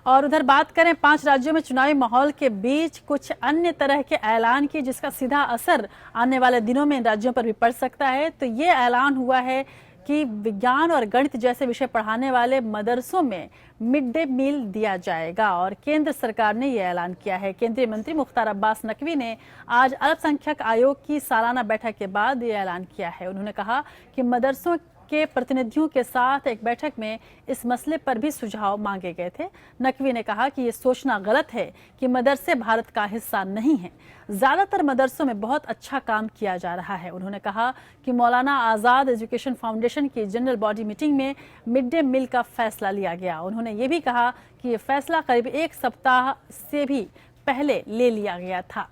और उधर बात करें 5 राज्यों में चुनावी माहौल के बीच कुछ अन्य तरह के ऐलान की, जिसका सीधा असर आने वाले दिनों में इन राज्यों पर भी पड़ सकता है। तो ये ऐलान हुआ है कि विज्ञान और गणित जैसे विषय पढ़ाने वाले मदरसों में मिड डे मील दिया जाएगा और केंद्र सरकार ने यह ऐलान किया है। केंद्रीय मंत्री मुख्तार अब्बास नकवी ने आज अल्पसंख्यक आयोग की सालाना बैठक के बाद ये ऐलान किया है। उन्होंने कहा कि मदरसों के प्रतिनिधियों के साथ एक बैठक में इस मसले पर भी सुझाव मांगे गए थे। नकवी ने कहा कि ये सोचना गलत है कि मदरसे भारत का हिस्सा नहीं है। ज्यादातर मदरसों में बहुत अच्छा काम किया जा रहा है। उन्होंने कहा कि मौलाना आज़ाद एजुकेशन फाउंडेशन की जनरल बॉडी मीटिंग में मिड डे मील का फैसला लिया गया। उन्होंने ये भी कहा कि ये फैसला करीब 1 सप्ताह से भी पहले ले लिया गया था।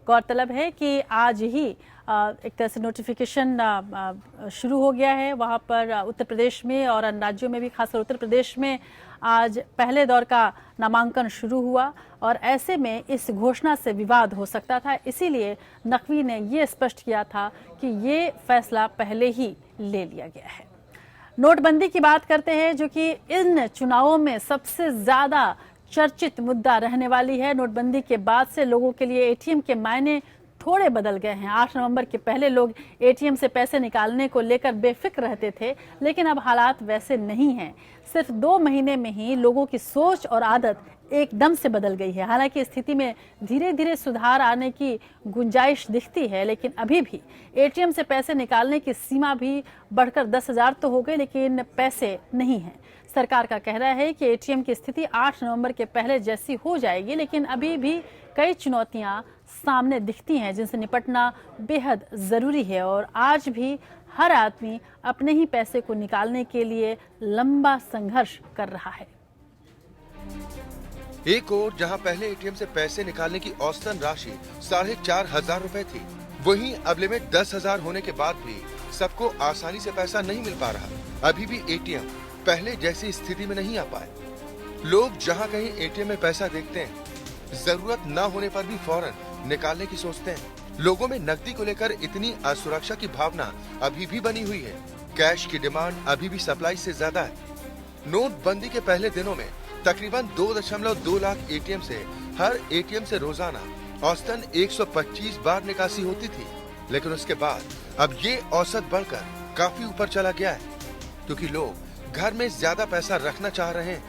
गौरतलब है कि आज ही एक तरह से नोटिफिकेशन शुरू हो गया है वहाँ पर उत्तर प्रदेश में और अन्य राज्यों में भी, खासकर उत्तर प्रदेश में आज पहले दौर का नामांकन शुरू हुआ और ऐसे में इस घोषणा से विवाद हो सकता था। इसीलिए नकवी ने ये स्पष्ट किया था कि ये फैसला पहले ही ले लिया गया है। नोटबंदी की बात करते हैं, जो कि इन चुनावों में सबसे ज्यादा चर्चित मुद्दा रहने वाली है। नोटबंदी के बाद से लोगों के लिए एटीएम के मायने थोड़े बदल गए हैं। 8 नवंबर के पहले लोग एटीएम से पैसे निकालने को लेकर बेफिक्र रहते थे, लेकिन अब हालात वैसे नहीं हैं। सिर्फ 2 महीने में ही लोगों की सोच और आदत एकदम से बदल गई है। हालांकि स्थिति में धीरे धीरे सुधार आने की गुंजाइश दिखती है, लेकिन अभी भी एटीएम से पैसे निकालने की सीमा भी बढ़कर 10,000 तो हो गई, लेकिन पैसे नहीं हैं। सरकार का कहना है कि एटीएम की स्थिति 8 नवंबर के पहले जैसी हो जाएगी, लेकिन अभी भी कई चुनौतियां सामने दिखती हैं जिनसे निपटना बेहद जरूरी है और आज भी हर आदमी अपने ही पैसे को निकालने के लिए लंबा संघर्ष कर रहा है। एक और जहां पहले एटीएम से पैसे निकालने की औसतन राशि 4,500 रुपए थी, वहीं अब लिमिट 10,000 होने के बाद भी सबको आसानी से पैसा नहीं मिल पा रहा। अभी भी एटीएम पहले जैसी स्थिति में नहीं आ पाए। लोग जहां कहीं एटीएम में पैसा देखते हैं, जरूरत न होने पर भी फौरन निकालने की सोचते हैं। लोगों में नकदी को लेकर इतनी असुरक्षा की भावना अभी भी बनी हुई है। कैश की डिमांड अभी भी सप्लाई से ज्यादा है। नोटबंदी के पहले दिनों में तकरीबन 2.2 लाख एटीएम से हर एटीएम से रोजाना औसतन 125 बार निकासी होती थी, लेकिन उसके बाद अब ये औसत बढ़कर काफी ऊपर चला गया है, क्योंकि लोग घर में ज्यादा पैसा रखना चाह रहे हैं।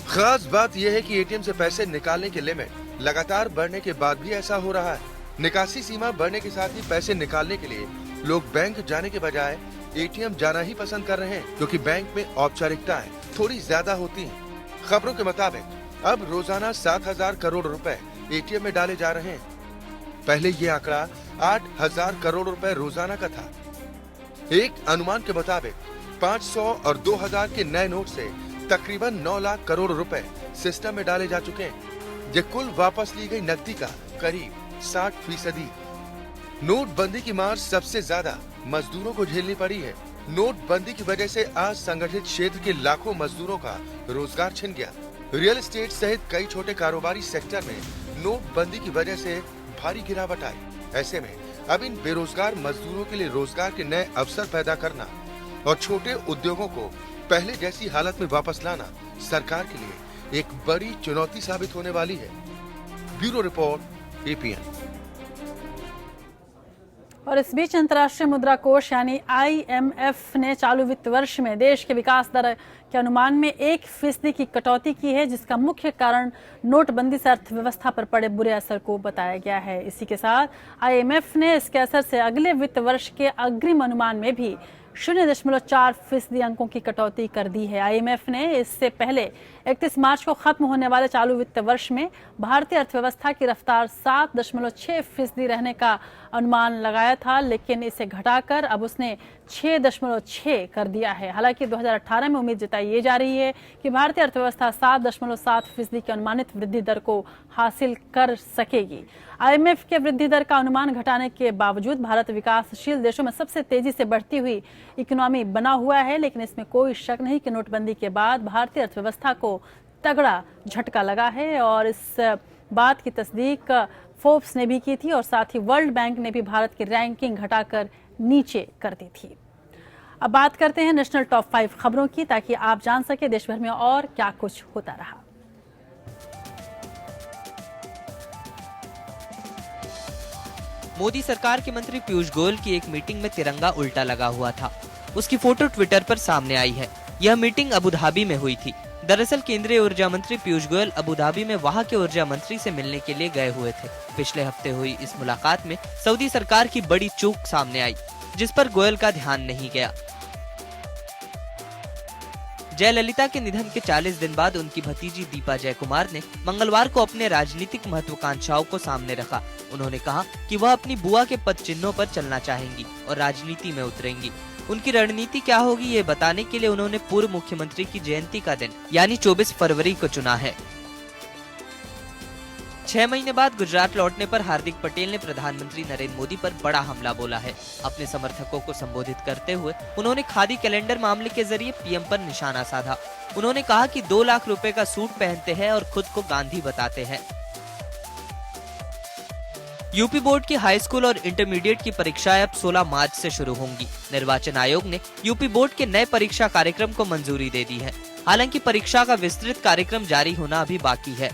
खास बात यह है कि एटीएम से पैसे निकालने की लिमिट लगातार बढ़ने के बाद भी ऐसा हो रहा है। निकासी सीमा बढ़ने के साथ ही पैसे निकालने के लिए लोग बैंक जाने के बजाय एटीएम जाना ही पसंद कर रहे हैं, क्योंकि बैंक में औपचारिकताएं थोड़ी ज्यादा होती हैं। खबरों के मुताबिक अब रोजाना 7,000 करोड़ रुपए एटीएम में डाले जा रहे हैं। पहले ये आंकड़ा 8,000 करोड़ रुपए रोजाना का था। एक अनुमान के मुताबिक 500 और 2,000 के नए नोट से तकरीबन 9 लाख करोड़ रुपए सिस्टम में डाले जा चुके हैं। ये कुल वापस ली गई नकदी का करीब 60%। नोटबंदी की मार सबसे ज्यादा मजदूरों को झेलनी पड़ी है। नोटबंदी की वजह से आज संगठित क्षेत्र के लाखों मजदूरों का रोजगार छिन गया। रियल एस्टेट सहित कई छोटे कारोबारी सेक्टर में नोटबंदी की वजह से भारी गिरावट आई। ऐसे में अब इन बेरोजगार मजदूरों के लिए रोजगार के नए अवसर पैदा करना और छोटे उद्योगों को पहले जैसी हालत में वापस लाना सरकार के लिए एक बड़ी चुनौती साबित होने वाली है। Bureau report, APN. और इस बीच अंतर्राष्ट्रीय मुद्रा कोष यानी IMF ने चालू वित्त वर्ष में देश के विकास दर के अनुमान में 1% की कटौती की है, जिसका मुख्य कारण नोटबंदी से अर्थव्यवस्था पर पड़े बुरे असर को बताया गया है। इसी के साथ IMF ने इसके असर से अगले वित्त वर्ष के अग्रिम अनुमान में भी 0.4% अंकों की कटौती कर दी है। IMF ने इससे पहले 31 मार्च को खत्म होने वाले चालू वित्त वर्ष में भारतीय अर्थव्यवस्था की रफ्तार 7.6% रहने का अनुमान लगाया था, लेकिन इसे घटाकर अब उसने 6.6 कर दिया है। हालांकि 2018 में उम्मीद जताई जा रही है कि भारतीय अर्थव्यवस्था 7.7% की अनुमानित वृद्धि दर को हासिल कर सकेगी। IMF के वृद्धि दर का अनुमान घटाने के बावजूद भारत विकासशील देशों में सबसे तेजी से बढ़ती हुई इकोनॉमी बना हुआ है, लेकिन इसमें कोई शक नहीं कि नोटबंदी के बाद भारतीय अर्थव्यवस्था को तगड़ा झटका लगा है और इस बात की तस्दीक फोर्ब्स ने भी की थी और साथ ही वर्ल्ड बैंक ने भी भारत की रैंकिंग घटाकर नीचे कर दी थी। अब बात करते हैं नेशनल टॉप 5 खबरों की, ताकि आप जान सके देश भर में और क्या कुछ होता रहा। मोदी सरकार के मंत्री पीयूष गोयल की एक मीटिंग में तिरंगा उल्टा लगा हुआ था। उसकी फोटो ट्विटर पर सामने आई है। यह मीटिंग अबू धाबी में हुई थी। दरअसल केंद्रीय ऊर्जा मंत्री पीयूष गोयल अबू धाबी में वहां के ऊर्जा मंत्री से मिलने के लिए गए हुए थे। पिछले हफ्ते हुई इस मुलाकात में सऊदी सरकार की बड़ी चूक सामने आई, जिस पर गोयल का ध्यान नहीं गया। जयललिता के निधन के 40 दिन बाद उनकी भतीजी दीपा जयकुमार ने मंगलवार को अपने राजनीतिक महत्वाकांक्षाओं को सामने रखा। उन्होंने कहा कि वह अपनी बुआ के पद चिन्हों पर चलना चाहेंगी और राजनीति में उतरेंगी। उनकी रणनीति क्या होगी ये बताने के लिए उन्होंने पूर्व मुख्यमंत्री की जयंती का दिन यानी 24 फरवरी को चुना है। 6 महीने बाद गुजरात लौटने पर हार्दिक पटेल ने प्रधानमंत्री नरेंद्र मोदी पर बड़ा हमला बोला है। अपने समर्थकों को संबोधित करते हुए उन्होंने खादी कैलेंडर मामले के जरिए पीएम पर निशाना साधा। उन्होंने कहा कि 2 लाख रुपए का सूट पहनते हैं और खुद को गांधी बताते हैं। यूपी बोर्ड की हाई स्कूल और इंटरमीडिएट की परीक्षाएं अब 16 मार्च से शुरू होंगी। निर्वाचन आयोग ने यूपी बोर्ड के नए परीक्षा कार्यक्रम को मंजूरी दे दी है। हालांकि परीक्षा का विस्तृत कार्यक्रम जारी होना अभी बाकी है।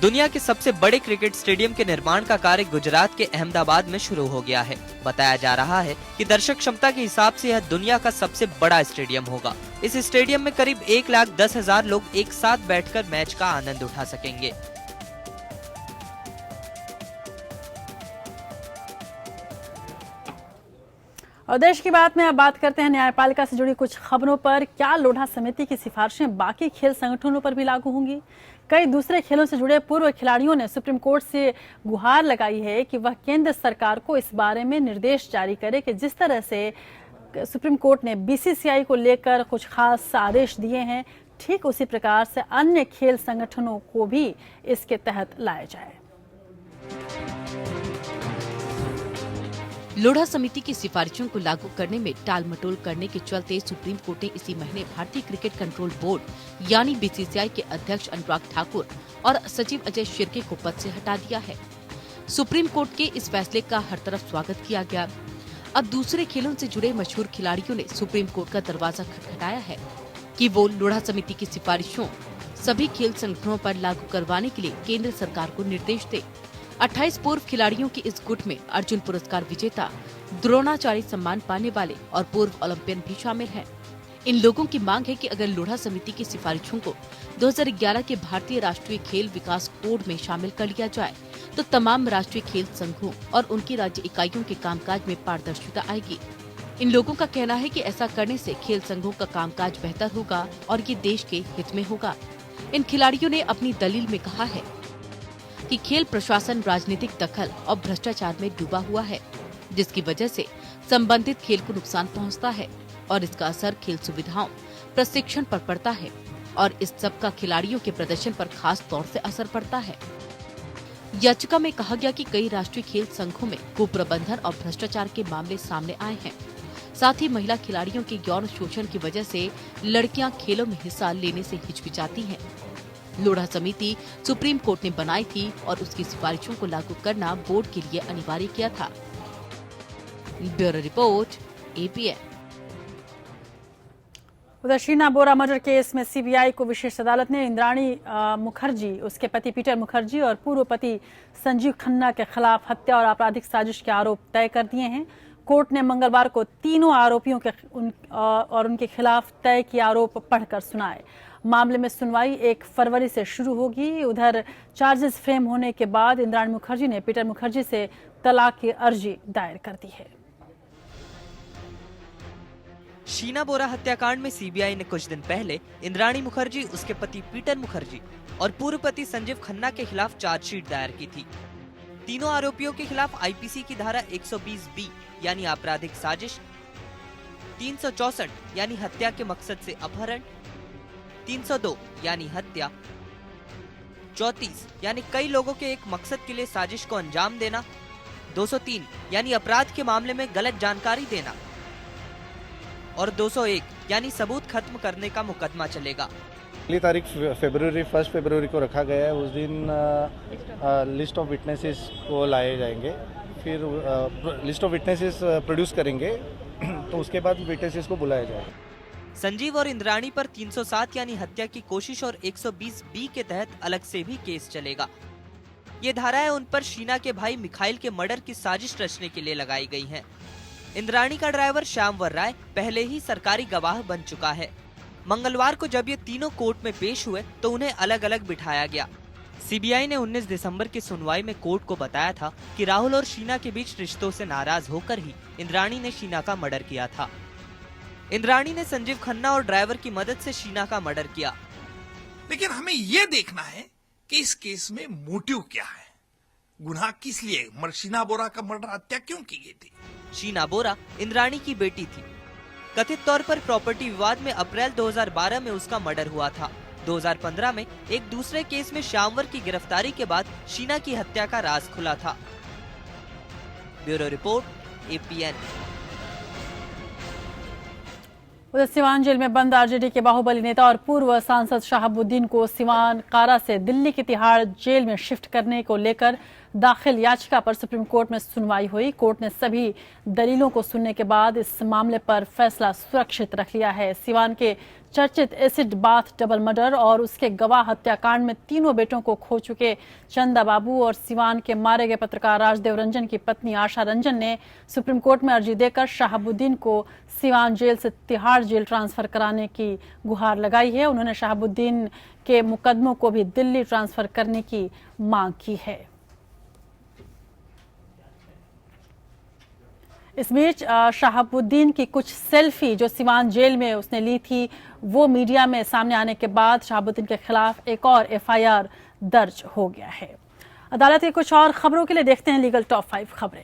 दुनिया के सबसे बड़े क्रिकेट स्टेडियम के निर्माण का कार्य गुजरात के अहमदाबाद में शुरू हो गया है। बताया जा रहा है कि दर्शक क्षमता के हिसाब से यह दुनिया का सबसे बड़ा स्टेडियम होगा। इस स्टेडियम में करीब 1,10,000 लोग एक साथ बैठकर मैच का आनंद उठा सकेंगे। और देश की बात में अब बात करते हैं न्यायपालिका से जुड़ी कुछ खबरों पर। क्या लोढ़ा समिति की सिफारिशें बाकी खेल संगठनों पर भी लागू होंगी? कई दूसरे खेलों से जुड़े पूर्व खिलाड़ियों ने सुप्रीम कोर्ट से गुहार लगाई है कि वह केंद्र सरकार को इस बारे में निर्देश जारी करे कि जिस तरह से सुप्रीम कोर्ट ने बीसीसीआई को लेकर कुछ खास आदेश दिए हैं, ठीक उसी प्रकार से अन्य खेल संगठनों को भी इसके तहत लाया जाए। लोढ़ा समिति की सिफारिशों को लागू करने में टाल मटोल करने के चलते सुप्रीम कोर्ट ने इसी महीने भारतीय क्रिकेट कंट्रोल बोर्ड यानी बीसीसीआई के अध्यक्ष अनुराग ठाकुर और सचिव अजय शिर्के को पद से हटा दिया है। सुप्रीम कोर्ट के इस फैसले का हर तरफ स्वागत किया गया। अब दूसरे खेलों से जुड़े मशहूर खिलाड़ियों ने सुप्रीम कोर्ट का दरवाजा खटखटाया है कि वो लोढ़ा समिति की सिफारिशों सभी खेल संगठनों पर लागू करवाने के लिए केंद्र सरकार को निर्देश दे। 28 पूर्व खिलाड़ियों की इस गुट में अर्जुन पुरस्कार विजेता, द्रोणाचार्य सम्मान पाने वाले और पूर्व ओलंपियन भी शामिल हैं। इन लोगों की मांग है कि अगर लोढ़ा समिति की सिफारिशों को 2011 के भारतीय राष्ट्रीय खेल विकास कोड में शामिल कर लिया जाए तो तमाम राष्ट्रीय खेल संघों और उनकी राज्य इकाइयों के कामकाज में पारदर्शिता आएगी। इन लोगों का कहना है कि ऐसा करने से खेल संघों का कामकाज बेहतर होगा और ये देश के हित में होगा। इन खिलाड़ियों ने अपनी दलील में कहा है कि खेल प्रशासन राजनीतिक दखल और भ्रष्टाचार में डूबा हुआ है, जिसकी वजह से संबंधित खेल को नुकसान पहुंचता है और इसका असर खेल सुविधाओं, प्रशिक्षण पर पड़ता है और इस सब का खिलाड़ियों के प्रदर्शन पर खास तौर से असर पड़ता है। याचिका में कहा गया कि कई राष्ट्रीय खेल संघों में कुप्रबंधन और भ्रष्टाचार के मामले सामने आए हैं। साथ ही महिला खिलाड़ियों के यौन शोषण की वजह से लड़कियां खेलों में हिस्सा लेने से हिचकिचाती हैं। लोढ़ा समिति सुप्रीम कोर्ट ने बनाई थी और उसकी सिफारिशों को लागू करना बोर्ड के लिए अनिवार्य किया था। Bureau report, APN। उधर शीना बोरा मर्डर केस में सीबीआई को विशेष अदालत ने इंद्राणी मुखर्जी, उसके पति पीटर मुखर्जी और पूर्व पति संजीव खन्ना के खिलाफ हत्या और आपराधिक साजिश के आरोप तय कर दिए हैं। कोर्ट ने मंगलवार को तीनों आरोपियों के और उनके खिलाफ तय किए आरोप पढ़कर सुनाए। मामले में सुनवाई 1 फरवरी से शुरू होगी। उधर चार्जेस फ्रेम होने के बाद इंद्राणी मुखर्जी ने पीटर मुखर्जी से तलाक की अर्जी दायर कर दी है। शीना बोरा हत्याकांड में सीबीआई ने कुछ दिन पहले इंद्राणी मुखर्जी, उसके पति पीटर मुखर्जी और पूर्व पति संजीव खन्ना के खिलाफ चार्जशीट दायर की थी। तीनों आरोपियों के खिलाफ आईपीसी की धारा 120B यानी आपराधिक साजिश, 364 यानी हत्या के मकसद से अपहरण, 302 यानी हत्या, 34 यानी कई लोगों के एक मकसद के लिए साजिश को अंजाम देना, 203 यानी अपराध के मामले में गलत जानकारी देना और 201 यानी सबूत खत्म करने का मुकदमा चलेगा। अगली तारीख 1 फरवरी को रखा गया है। उस दिन लिस्ट ऑफ विटनेसेस को लाए जाएंगे, फिर लिस्ट ऑफ विटनेसेस प्रोड्यूस करेंगे तो उसके बाद विटनेसेस को बुलाया जाएगा। संजीव और इंद्राणी पर 307 यानी हत्या की कोशिश और 120B के तहत अलग से भी केस चलेगा। ये धाराएं उन पर शीना के भाई मिखाइल के मर्डर की साजिश रचने के लिए लगाई गई हैं। इंद्राणी का ड्राइवर श्यामवर राय पहले ही सरकारी गवाह बन चुका है। मंगलवार को जब ये तीनों कोर्ट में पेश हुए तो उन्हें अलग अलग बिठाया गया। सीबीआई ने 19 दिसंबर की सुनवाई में कोर्ट को बताया था कि राहुल और शीना के बीच रिश्तों से नाराज होकर ही इंद्राणी ने शीना का मर्डर किया था। इंद्राणी ने संजीव खन्ना और ड्राइवर की मदद से शीना का मर्डर किया। लेकिन हमें ये देखना है कि इस केस में मोटिव क्या है, गुनाह किस लिए, शीना बोरा का मर्डर हत्या क्यों की गई थी। शीना बोरा इंद्राणी की बेटी थी। कथित तौर पर प्रॉपर्टी विवाद में अप्रैल 2012 में उसका मर्डर हुआ था। 2015 में एक दूसरे केस में श्यामवर की गिरफ्तारी के बाद शीना की हत्या का राज खुला था। Bureau report, APN। उधर सिवान जेल में बंद आरजेडी के बाहुबली नेता और पूर्व सांसद शहाबुद्दीन को सिवान कारा से दिल्ली की तिहाड़ जेल में शिफ्ट करने को लेकर दाखिल याचिका पर सुप्रीम कोर्ट में सुनवाई हुई। कोर्ट ने सभी दलीलों को सुनने के बाद इस मामले पर फैसला सुरक्षित रख लिया है। सिवान के चर्चित एसिड बाथ डबल मर्डर और उसके गवाह हत्याकांड में तीनों बेटों को खो चुके चंदा बाबू और सिवान के मारे गए पत्रकार राजदेव रंजन की पत्नी आशा रंजन ने सुप्रीम कोर्ट में अर्जी देकर शहाबुद्दीन को सिवान जेल से तिहाड़ जेल ट्रांसफर कराने की गुहार लगाई है। उन्होंने शहाबुद्दीन के मुकदमों को भी दिल्ली ट्रांसफर करने की मांग की है। इस बीच शहाबुद्दीन की कुछ सेल्फी जो सिवान जेल में उसने ली थी वो मीडिया में सामने आने के बाद शहाबुद्दीन के खिलाफ एक और FIR दर्ज हो गया है। अदालत की कुछ और खबरों के लिए देखते हैं लीगल टॉप 5 खबरें।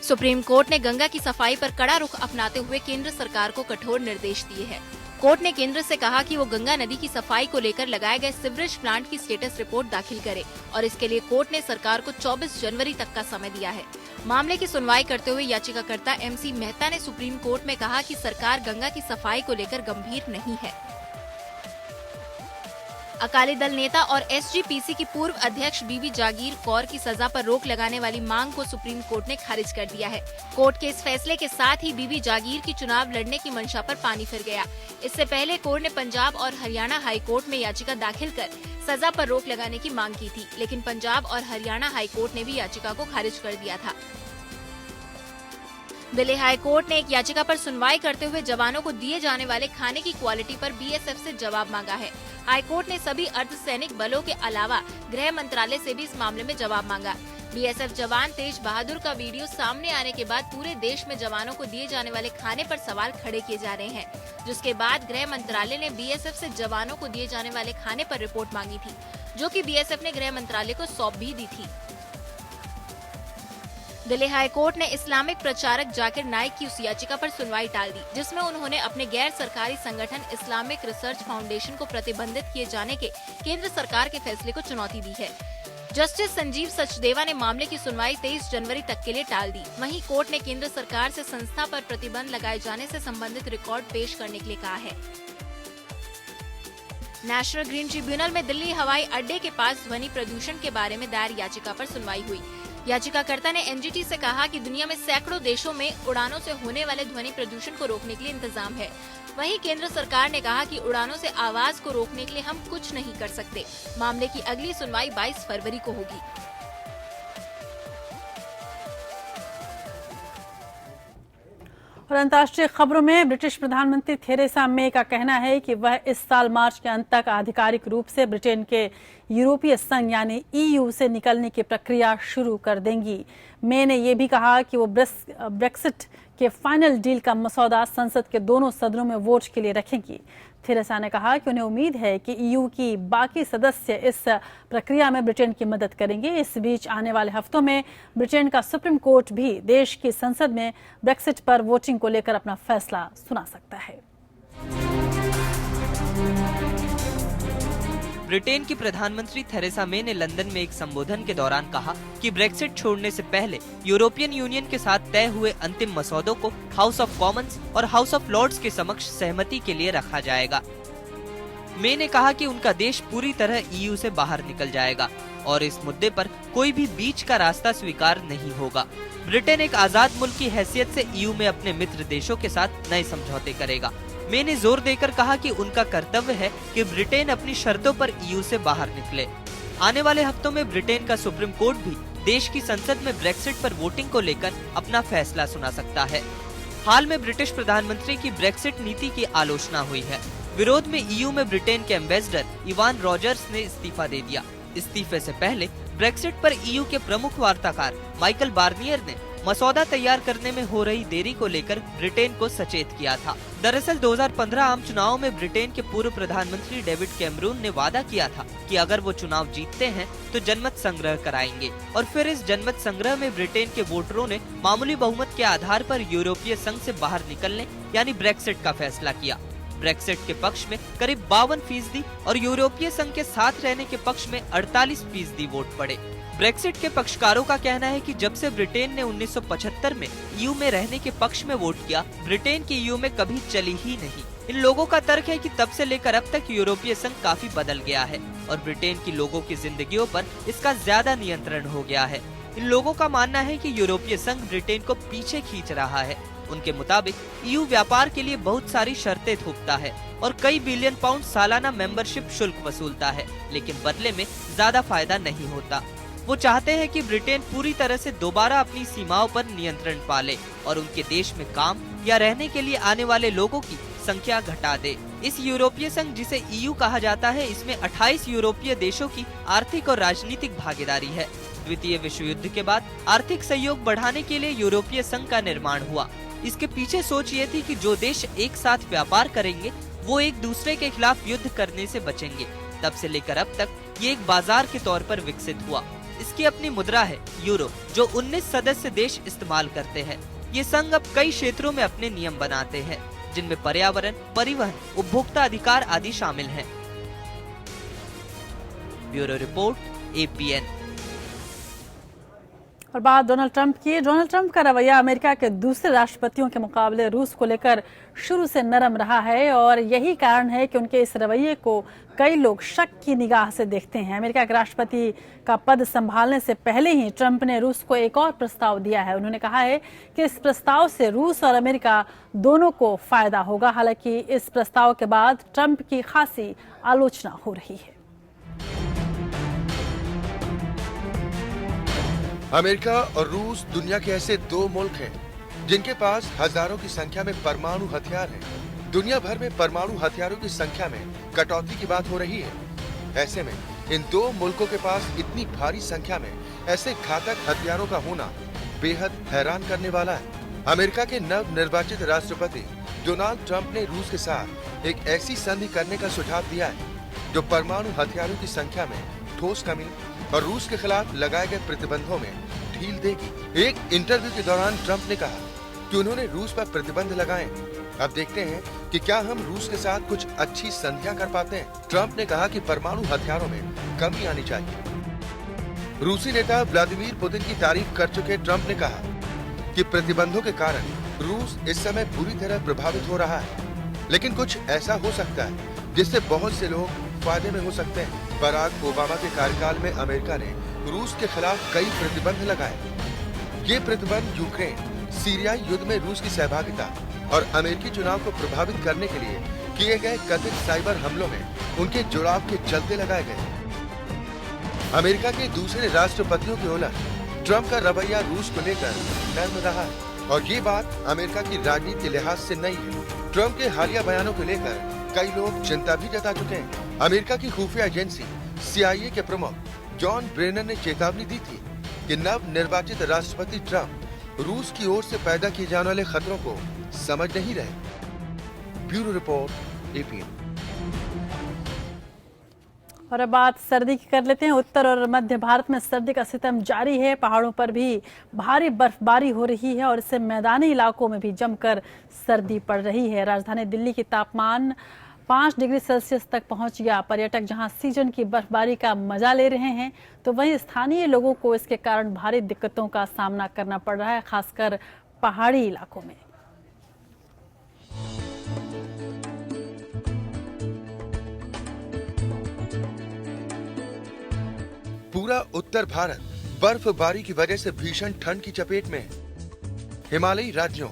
सुप्रीम कोर्ट ने गंगा की सफाई पर कड़ा रुख अपनाते हुए केंद्र सरकार को कठोर निर्देश दिए हैं। कोर्ट ने केंद्र से कहा कि वो गंगा नदी की सफाई को लेकर लगाए गए सीवरेज प्लांट की स्टेटस रिपोर्ट दाखिल करे और इसके लिए कोर्ट ने सरकार को 24 जनवरी तक का समय दिया है। मामले की सुनवाई करते हुए याचिकाकर्ता MC मेहता ने सुप्रीम कोर्ट में कहा कि सरकार गंगा की सफाई को लेकर गंभीर नहीं है। अकाली दल नेता और SGPC की पूर्व अध्यक्ष बीबी जागीर कौर की सजा पर रोक लगाने वाली मांग को सुप्रीम कोर्ट ने खारिज कर दिया है। कोर्ट के इस फैसले के साथ ही बीबी जागीर की चुनाव लड़ने की मंशा पर पानी फिर गया। इससे पहले कोर्ट ने पंजाब और हरियाणा हाई कोर्ट में याचिका दाखिल कर सजा पर रोक लगाने की मांग की थी, लेकिन पंजाब और हरियाणा हाई कोर्ट ने भी याचिका को खारिज कर दिया था। दिल्ली हाई कोर्ट ने एक याचिका पर सुनवाई करते हुए जवानों को दिए जाने वाले खाने की क्वालिटी पर BSF से जवाब मांगा है। हाई कोर्ट ने सभी अर्धसैनिक बलों के अलावा गृह मंत्रालय से भी इस मामले में जवाब मांगा। BSF जवान तेज बहादुर का वीडियो सामने आने के बाद पूरे देश में जवानों को दिए जाने वाले खाने पर सवाल खड़े किए जा रहे हैं, जिसके बाद गृह मंत्रालय ने BSF से जवानों को दिए जाने वाले खाने पर रिपोर्ट मांगी थी, जो कि BSF ने गृह मंत्रालय को सौंप भी दी थी। दिल्ली हाई कोर्ट ने इस्लामिक प्रचारक जाकिर नाइक की उस याचिका पर सुनवाई टाल दी, जिसमें उन्होंने अपने गैर सरकारी संगठन इस्लामिक रिसर्च फाउंडेशन को प्रतिबंधित किए जाने के केंद्र सरकार के फैसले को चुनौती दी है। जस्टिस संजीव सचदेवा ने मामले की सुनवाई 23 जनवरी तक के लिए टाल दी। वहीं कोर्ट ने केंद्र सरकार से संस्था पर प्रतिबंध लगाए जाने से संबंधित रिकॉर्ड पेश करने के लिए कहा है। नेशनल ग्रीन ट्रिब्यूनल में दिल्ली हवाई अड्डे के पास ध्वनि प्रदूषण के बारे में दायर याचिका पर सुनवाई हुई। याचिकाकर्ता ने NGT से कहा कि दुनिया में सैकड़ों देशों में उड़ानों से होने वाले ध्वनि प्रदूषण को रोकने के लिए इंतजाम है। वहीं केंद्र सरकार ने कहा कि उड़ानों से आवाज को रोकने के लिए हम कुछ नहीं कर सकते। मामले की अगली सुनवाई 22 फरवरी को होगी। और अंतर्राष्ट्रीय खबरों में ब्रिटिश प्रधानमंत्री थेरेसा मे का कहना है कि वह इस साल मार्च के अंत तक आधिकारिक रूप से ब्रिटेन के यूरोपीय संघ यानी EU से निकलने की प्रक्रिया शुरू कर देंगी। मे ने यह भी कहा कि वो ब्रेक्सिट के फाइनल डील का मसौदा संसद के दोनों सदनों में वोट के लिए रखेंगी। थेरेसा ने कहा कि उन्हें उम्मीद है कि EU की बाकी सदस्य इस प्रक्रिया में ब्रिटेन की मदद करेंगे। इस बीच आने वाले हफ्तों में ब्रिटेन का सुप्रीम कोर्ट भी देश की संसद में ब्रेक्सिट पर वोटिंग को लेकर अपना फैसला सुना सकता है। ब्रिटेन की प्रधानमंत्री थेरेसा मे ने लंदन में एक संबोधन के दौरान कहा कि ब्रेक्सिट छोड़ने से पहले यूरोपियन यूनियन के साथ तय हुए अंतिम मसौदों को हाउस ऑफ कॉमन्स और हाउस ऑफ लॉर्ड्स के समक्ष सहमति के लिए रखा जाएगा। मे ने कहा कि उनका देश पूरी तरह EU से बाहर निकल जाएगा और इस मुद्दे पर कोई भी बीच का रास्ता स्वीकार नहीं होगा। ब्रिटेन एक आजाद मुल्क की हैसियत से EU में अपने मित्र देशों के साथ नए समझौते करेगा। मे ने जोर देकर कहा कि उनका कर्तव्य है कि ब्रिटेन अपनी शर्तों पर EU से बाहर निकले। आने वाले हफ्तों में ब्रिटेन का सुप्रीम कोर्ट भी देश की संसद में ब्रेक्सिट पर वोटिंग को लेकर अपना फैसला सुना सकता है। हाल में ब्रिटिश प्रधानमंत्री की ब्रेक्सिट नीति की आलोचना हुई है। विरोध में EU में ब्रिटेन के एम्बेसडर इवान रॉजर्स ने इस्तीफा दे दिया। इस्तीफे से पहले ब्रेक्सिट पर EU के प्रमुख वार्ताकार माइकल बार्नियर ने मसौदा तैयार करने में हो रही देरी को लेकर ब्रिटेन को सचेत किया था। दरअसल 2015 आम चुनाव में ब्रिटेन के पूर्व प्रधानमंत्री डेविड कैमरून ने वादा किया था कि अगर वो चुनाव जीतते हैं तो जनमत संग्रह कराएंगे और फिर इस जनमत संग्रह में ब्रिटेन के वोटरों ने मामूली बहुमत के आधार पर यूरोपीय संघ से बाहर निकलने यानी ब्रेक्सिट का फैसला किया। ब्रेक्सिट के पक्ष में करीब 52% और यूरोपीय संघ के साथ रहने के पक्ष में 48% वोट पड़े। ब्रेक्सिट के पक्षकारों का कहना है कि जब से ब्रिटेन ने 1975 में ईयू में रहने के पक्ष में वोट किया, ब्रिटेन की ईयू में कभी चली ही नहीं। इन लोगों का तर्क है कि तब से लेकर अब तक यूरोपीय संघ काफी बदल गया है और ब्रिटेन की लोगों की जिंदगियों पर इसका ज्यादा नियंत्रण हो गया है। इन लोगों का मानना है कि यूरोपीय संघ ब्रिटेन को पीछे खींच रहा है। उनके मुताबिक ईयू व्यापार के लिए बहुत सारी शर्तें थोपता है और कई बिलियन पाउंड सालाना मेंबरशिप शुल्क वसूलता है, लेकिन बदले में ज्यादा फायदा नहीं होता। वो चाहते हैं कि ब्रिटेन पूरी तरह से दोबारा अपनी सीमाओं पर नियंत्रण पाले और उनके देश में काम या रहने के लिए आने वाले लोगों की संख्या घटा दे। इस यूरोपीय संघ जिसे ईयू कहा जाता है, इसमें 28 यूरोपीय देशों की आर्थिक और राजनीतिक भागीदारी है। द्वितीय विश्व युद्ध के बाद आर्थिक सहयोग बढ़ाने के लिए यूरोपीय संघ का निर्माण हुआ। इसके पीछे सोच ये थी कि जो देश एक साथ व्यापार करेंगे वो एक दूसरे के खिलाफ युद्ध करने से बचेंगे। तब से लेकर अब तक ये एक बाजार के तौर पर विकसित हुआ। इसकी अपनी मुद्रा है यूरो, जो 19 सदस्य देश इस्तेमाल करते हैं। ये संघ अब कई क्षेत्रों में अपने नियम बनाते हैं, जिनमें पर्यावरण, परिवहन, उपभोक्ता अधिकार आदि शामिल हैं। Bureau report, APN। और बात डोनाल्ड ट्रंप की। डोनाल्ड ट्रंप का रवैया अमेरिका के दूसरे राष्ट्रपतियों के मुकाबले रूस को लेकर शुरू से नरम रहा है और यही कारण है कि उनके इस रवैये को कई लोग शक की निगाह से देखते हैं। अमेरिका के राष्ट्रपति का पद संभालने से पहले ही ट्रंप ने रूस को एक और प्रस्ताव दिया है। उन्होंने कहा है कि इस प्रस्ताव से रूस और अमेरिका दोनों को फायदा होगा। हालांकि इस प्रस्ताव के बाद ट्रंप की खासी आलोचना हो रही है। अमेरिका और रूस दुनिया के ऐसे दो मुल्क हैं जिनके पास हजारों की संख्या में परमाणु हथियार हैं। दुनिया भर में परमाणु हथियारों की संख्या में कटौती की बात हो रही है। ऐसे में इन दो मुल्कों के पास इतनी भारी संख्या में ऐसे घातक हथियारों का होना बेहद हैरान करने वाला है। अमेरिका के नव निर्वाचित राष्ट्रपति डोनाल्ड ट्रंप ने रूस के साथ एक ऐसी संधि करने का सुझाव दिया है जो परमाणु हथियारों की संख्या में ठोस कमी और रूस के खिलाफ लगाए गए प्रतिबंधों में ढील देगी। एक इंटरव्यू के दौरान ट्रंप ने कहा कि उन्होंने रूस पर प्रतिबंध लगाए। अब देखते हैं कि क्या हम रूस के साथ कुछ अच्छी संधियां कर पाते हैं। ट्रंप ने कहा कि परमाणु हथियारों में कमी आनी चाहिए। रूसी नेता व्लादिमीर पुतिन की तारीफ कर चुके ट्रंप ने कहा कि प्रतिबंधों के कारण रूस इस समय बुरी तरह प्रभावित हो रहा है, लेकिन कुछ ऐसा हो सकता है जिससे बहुत से लोग फायदे में हो सकते हैं। बराक ओबामा के कार्यकाल में अमेरिका ने रूस के खिलाफ कई प्रतिबंध लगाए। ये प्रतिबंध यूक्रेन, सीरिया युद्ध में रूस की सहभागिता और अमेरिकी चुनाव को प्रभावित करने के लिए किए गए कथित साइबर हमलों में उनके जुड़ाव के चलते लगाए गए। अमेरिका के दूसरे राष्ट्रपतियों के उलट ट्रंप का रवैया रूस को लेकर नर्म रहा है और ये बात अमेरिका की राजनीति के लिहाज से नई है। ट्रंप के हालिया बयानों को लेकर कई लोग चिंता भी जता चुके हैं। अमेरिका की खुफिया एजेंसी CIA के प्रमुख जॉन ब्रेनर ने चेतावनी दी थी कि नव निर्वाचित राष्ट्रपति ट्रंप रूस की ओर से पैदा किए जाने वाले खतरों को समझ नहीं रहे। Bureau report, APN। और अब बात सर्दी की कर लेते हैं। उत्तर और मध्य भारत में सर्दी का सितम जारी है। पहाड़ों पर भी भारी बर्फबारी हो रही है और इससे मैदानी इलाकों में भी जमकर सर्दी पड़ रही है। राजधानी दिल्ली की तापमान 5 डिग्री सेल्सियस तक पहुंच गया। पर्यटक जहां सीजन की बर्फबारी का मजा ले रहे हैं, तो वहीं स्थानीय लोगों को इसके कारण भारी दिक्कतों का सामना करना पड़ रहा है, खासकर पहाड़ी इलाकों में। पूरा उत्तर भारत बर्फबारी की वजह से भीषण ठंड की चपेट में है। हिमालयी राज्यों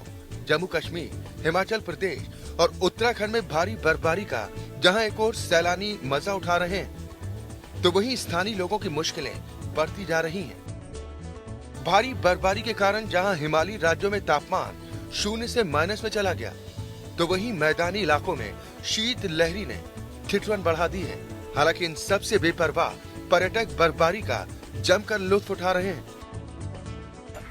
जम्मू कश्मीर, हिमाचल प्रदेश और उत्तराखंड में भारी बर्फबारी का जहां एक और सैलानी मजा उठा रहे हैं, तो वहीं स्थानीय लोगों की मुश्किलें बढ़ती जा रही हैं। भारी बर्फबारी के कारण जहां हिमालयी राज्यों में तापमान 0 से माइनस में चला गया, तो वहीं मैदानी इलाकों में शीत लहरी ने ठिठुरन बढ़ा दी है। हालांकि इन सबसे बेपरवाह पर्यटक बर्फबारी का जमकर लुत्फ उठा रहे हैं।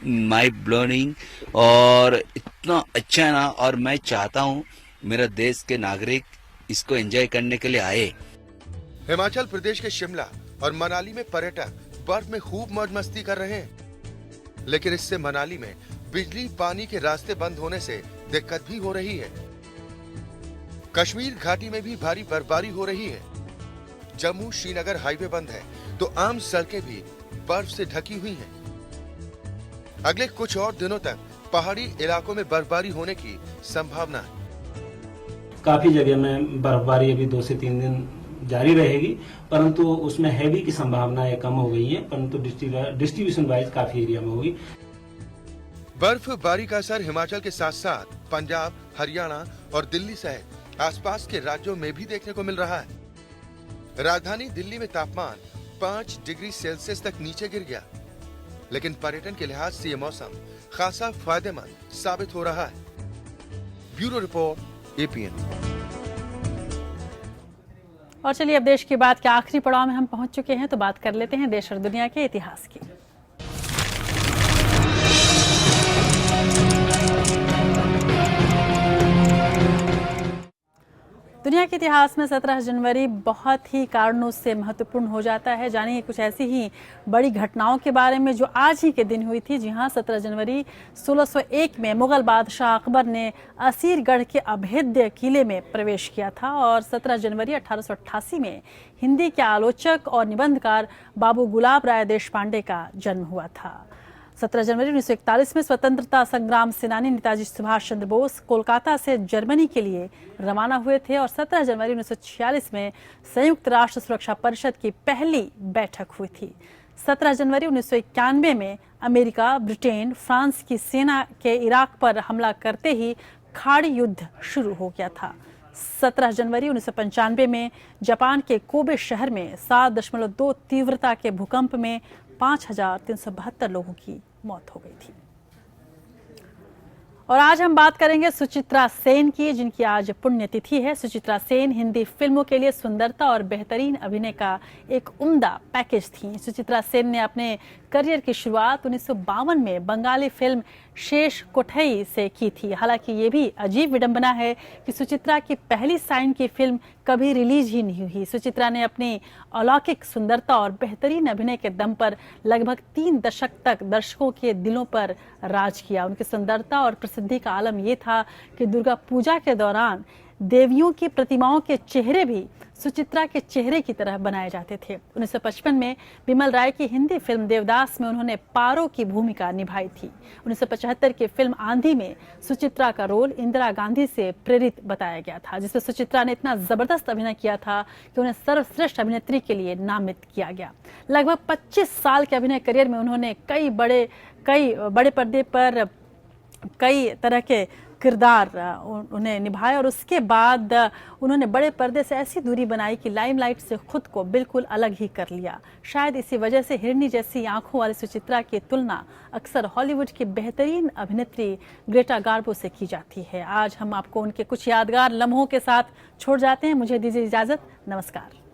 माइंड ब्लोइंग और इतना अच्छा है ना। और मैं चाहता हूँ मेरा देश के नागरिक इसको एंजॉय करने के लिए आए। हिमाचल प्रदेश के शिमला और मनाली में पर्यटक बर्फ में खूब मौज मस्ती कर रहे हैं, लेकिन इससे मनाली में बिजली पानी के रास्ते बंद होने से दिक्कत भी हो रही है। कश्मीर घाटी में भी भारी बर्फबारी हो रही है। जम्मू श्रीनगर हाईवे बंद है तो आम सड़कें भी बर्फ से ढकी हुई हैं। अगले कुछ और दिनों तक पहाड़ी इलाकों में बर्फबारी होने की संभावना है। काफी जगह में बर्फबारी अभी 2 से 3 दिन जारी रहेगी, परंतु उसमें हैवी की संभावनाएं कम हो गई हैं, परंतु डिस्ट्रीब्यूशन वाइज काफी एरिया में होगी। बर्फबारी का असर हिमाचल के साथ साथ पंजाब, हरियाणा और दिल्ली सहित आसपास के राज्यों में भी देखने को मिल रहा है। राजधानी दिल्ली में तापमान 5 डिग्री सेल्सियस तक नीचे गिर गया, लेकिन पर्यटन के लिहाज से ये मौसम खासा फायदेमंद साबित हो रहा है। Bureau report, APN. और चलिए अब देश की बात के आखिरी पड़ाव में हम पहुंच चुके हैं, तो बात कर लेते हैं देश और दुनिया के इतिहास की। दुनिया के इतिहास में 17 जनवरी बहुत ही कारणों से महत्वपूर्ण हो जाता है। जानिए कुछ ऐसी ही बड़ी घटनाओं के बारे में जो आज ही के दिन हुई थी। जी हाँ, 17 जनवरी 1601 में मुगल बादशाह अकबर ने असीरगढ़ के अभेद्य किले में प्रवेश किया था और 17 जनवरी 1888 में हिंदी के आलोचक और निबंधकार बाबू गुलाब राय देशपांडे का जन्म हुआ था। 17 जनवरी 1941 में स्वतंत्रता संग्राम सेनानी नेताजी सुभाष चंद्र बोस कोलकाता से जर्मनी के लिए रवाना हुए थे और 17 जनवरी 1946 में संयुक्त राष्ट्र सुरक्षा परिषद की पहली बैठक हुई थी। 17 जनवरी 1991 में अमेरिका, ब्रिटेन, फ्रांस की सेना के इराक पर हमला करते ही खाड़ी युद्ध शुरू हो गया था। 17 जनवरी 1995 में जापान के कोबे शहर में 7.2 तीव्रता के भूकंप में 5,372 लोगों की मौत हो गई थी। और आज हम बात करेंगे सुचित्रा सेन की, जिनकी आज पुण्यतिथि है। सुचित्रा सेन हिंदी फिल्मों के लिए सुंदरता और बेहतरीन अभिनय का एक उम्दा पैकेज थी। सुचित्रा सेन ने अपने करियर की शुरुआत 1952 में बंगाली फिल्म शेष कोठई से की थी। हालांकि ये भी अजीब विडंबना है कि सुचित्रा की पहली साइन की फिल्म कभी रिलीज ही नहीं हुई। सुचित्रा ने अपनी अलौकिक सुंदरता और बेहतरीन अभिनय के दम पर लगभग 3 दशक तक दर्शकों के दिलों पर राज किया। उनकी सुंदरता और प्रसिद्धि का आलम यह था कि दुर्गा पूजा के दौरान देवियों की प्रतिमाओं के चेहरे भी सुचित्रा के चेहरे की तरह बनाए जाते थे। 1955 में बिमल राय की हिंदी फिल्म देवदास में उन्होंने पारो की भूमिका निभाई थी। 1975 की फिल्म आंधी में सुचित्रा का रोल इंदिरा गांधी से प्रेरित बताया गया था, जिसमें सुचित्रा ने इतना जबरदस्त अभिनय किया था कि उन्हें सर्वश्रेष्ठ अभिनेत्री के लिए नामित किया गया। लगभग 25 साल के अभिनय करियर में उन्होंने कई बड़े पर्दे पर कई तरह के किरदार उन्हें निभाए और उसके बाद उन्होंने बड़े पर्दे से ऐसी दूरी बनाई कि लाइमलाइट से खुद को बिल्कुल अलग ही कर लिया। शायद इसी वजह से हिरनी जैसी आंखों वाली सुचित्रा की तुलना अक्सर हॉलीवुड की बेहतरीन अभिनेत्री ग्रेटा गार्बो से की जाती है। आज हम आपको उनके कुछ यादगार लम्हों के साथ छोड़ जाते हैं। मुझे दीजिए इजाजत। नमस्कार।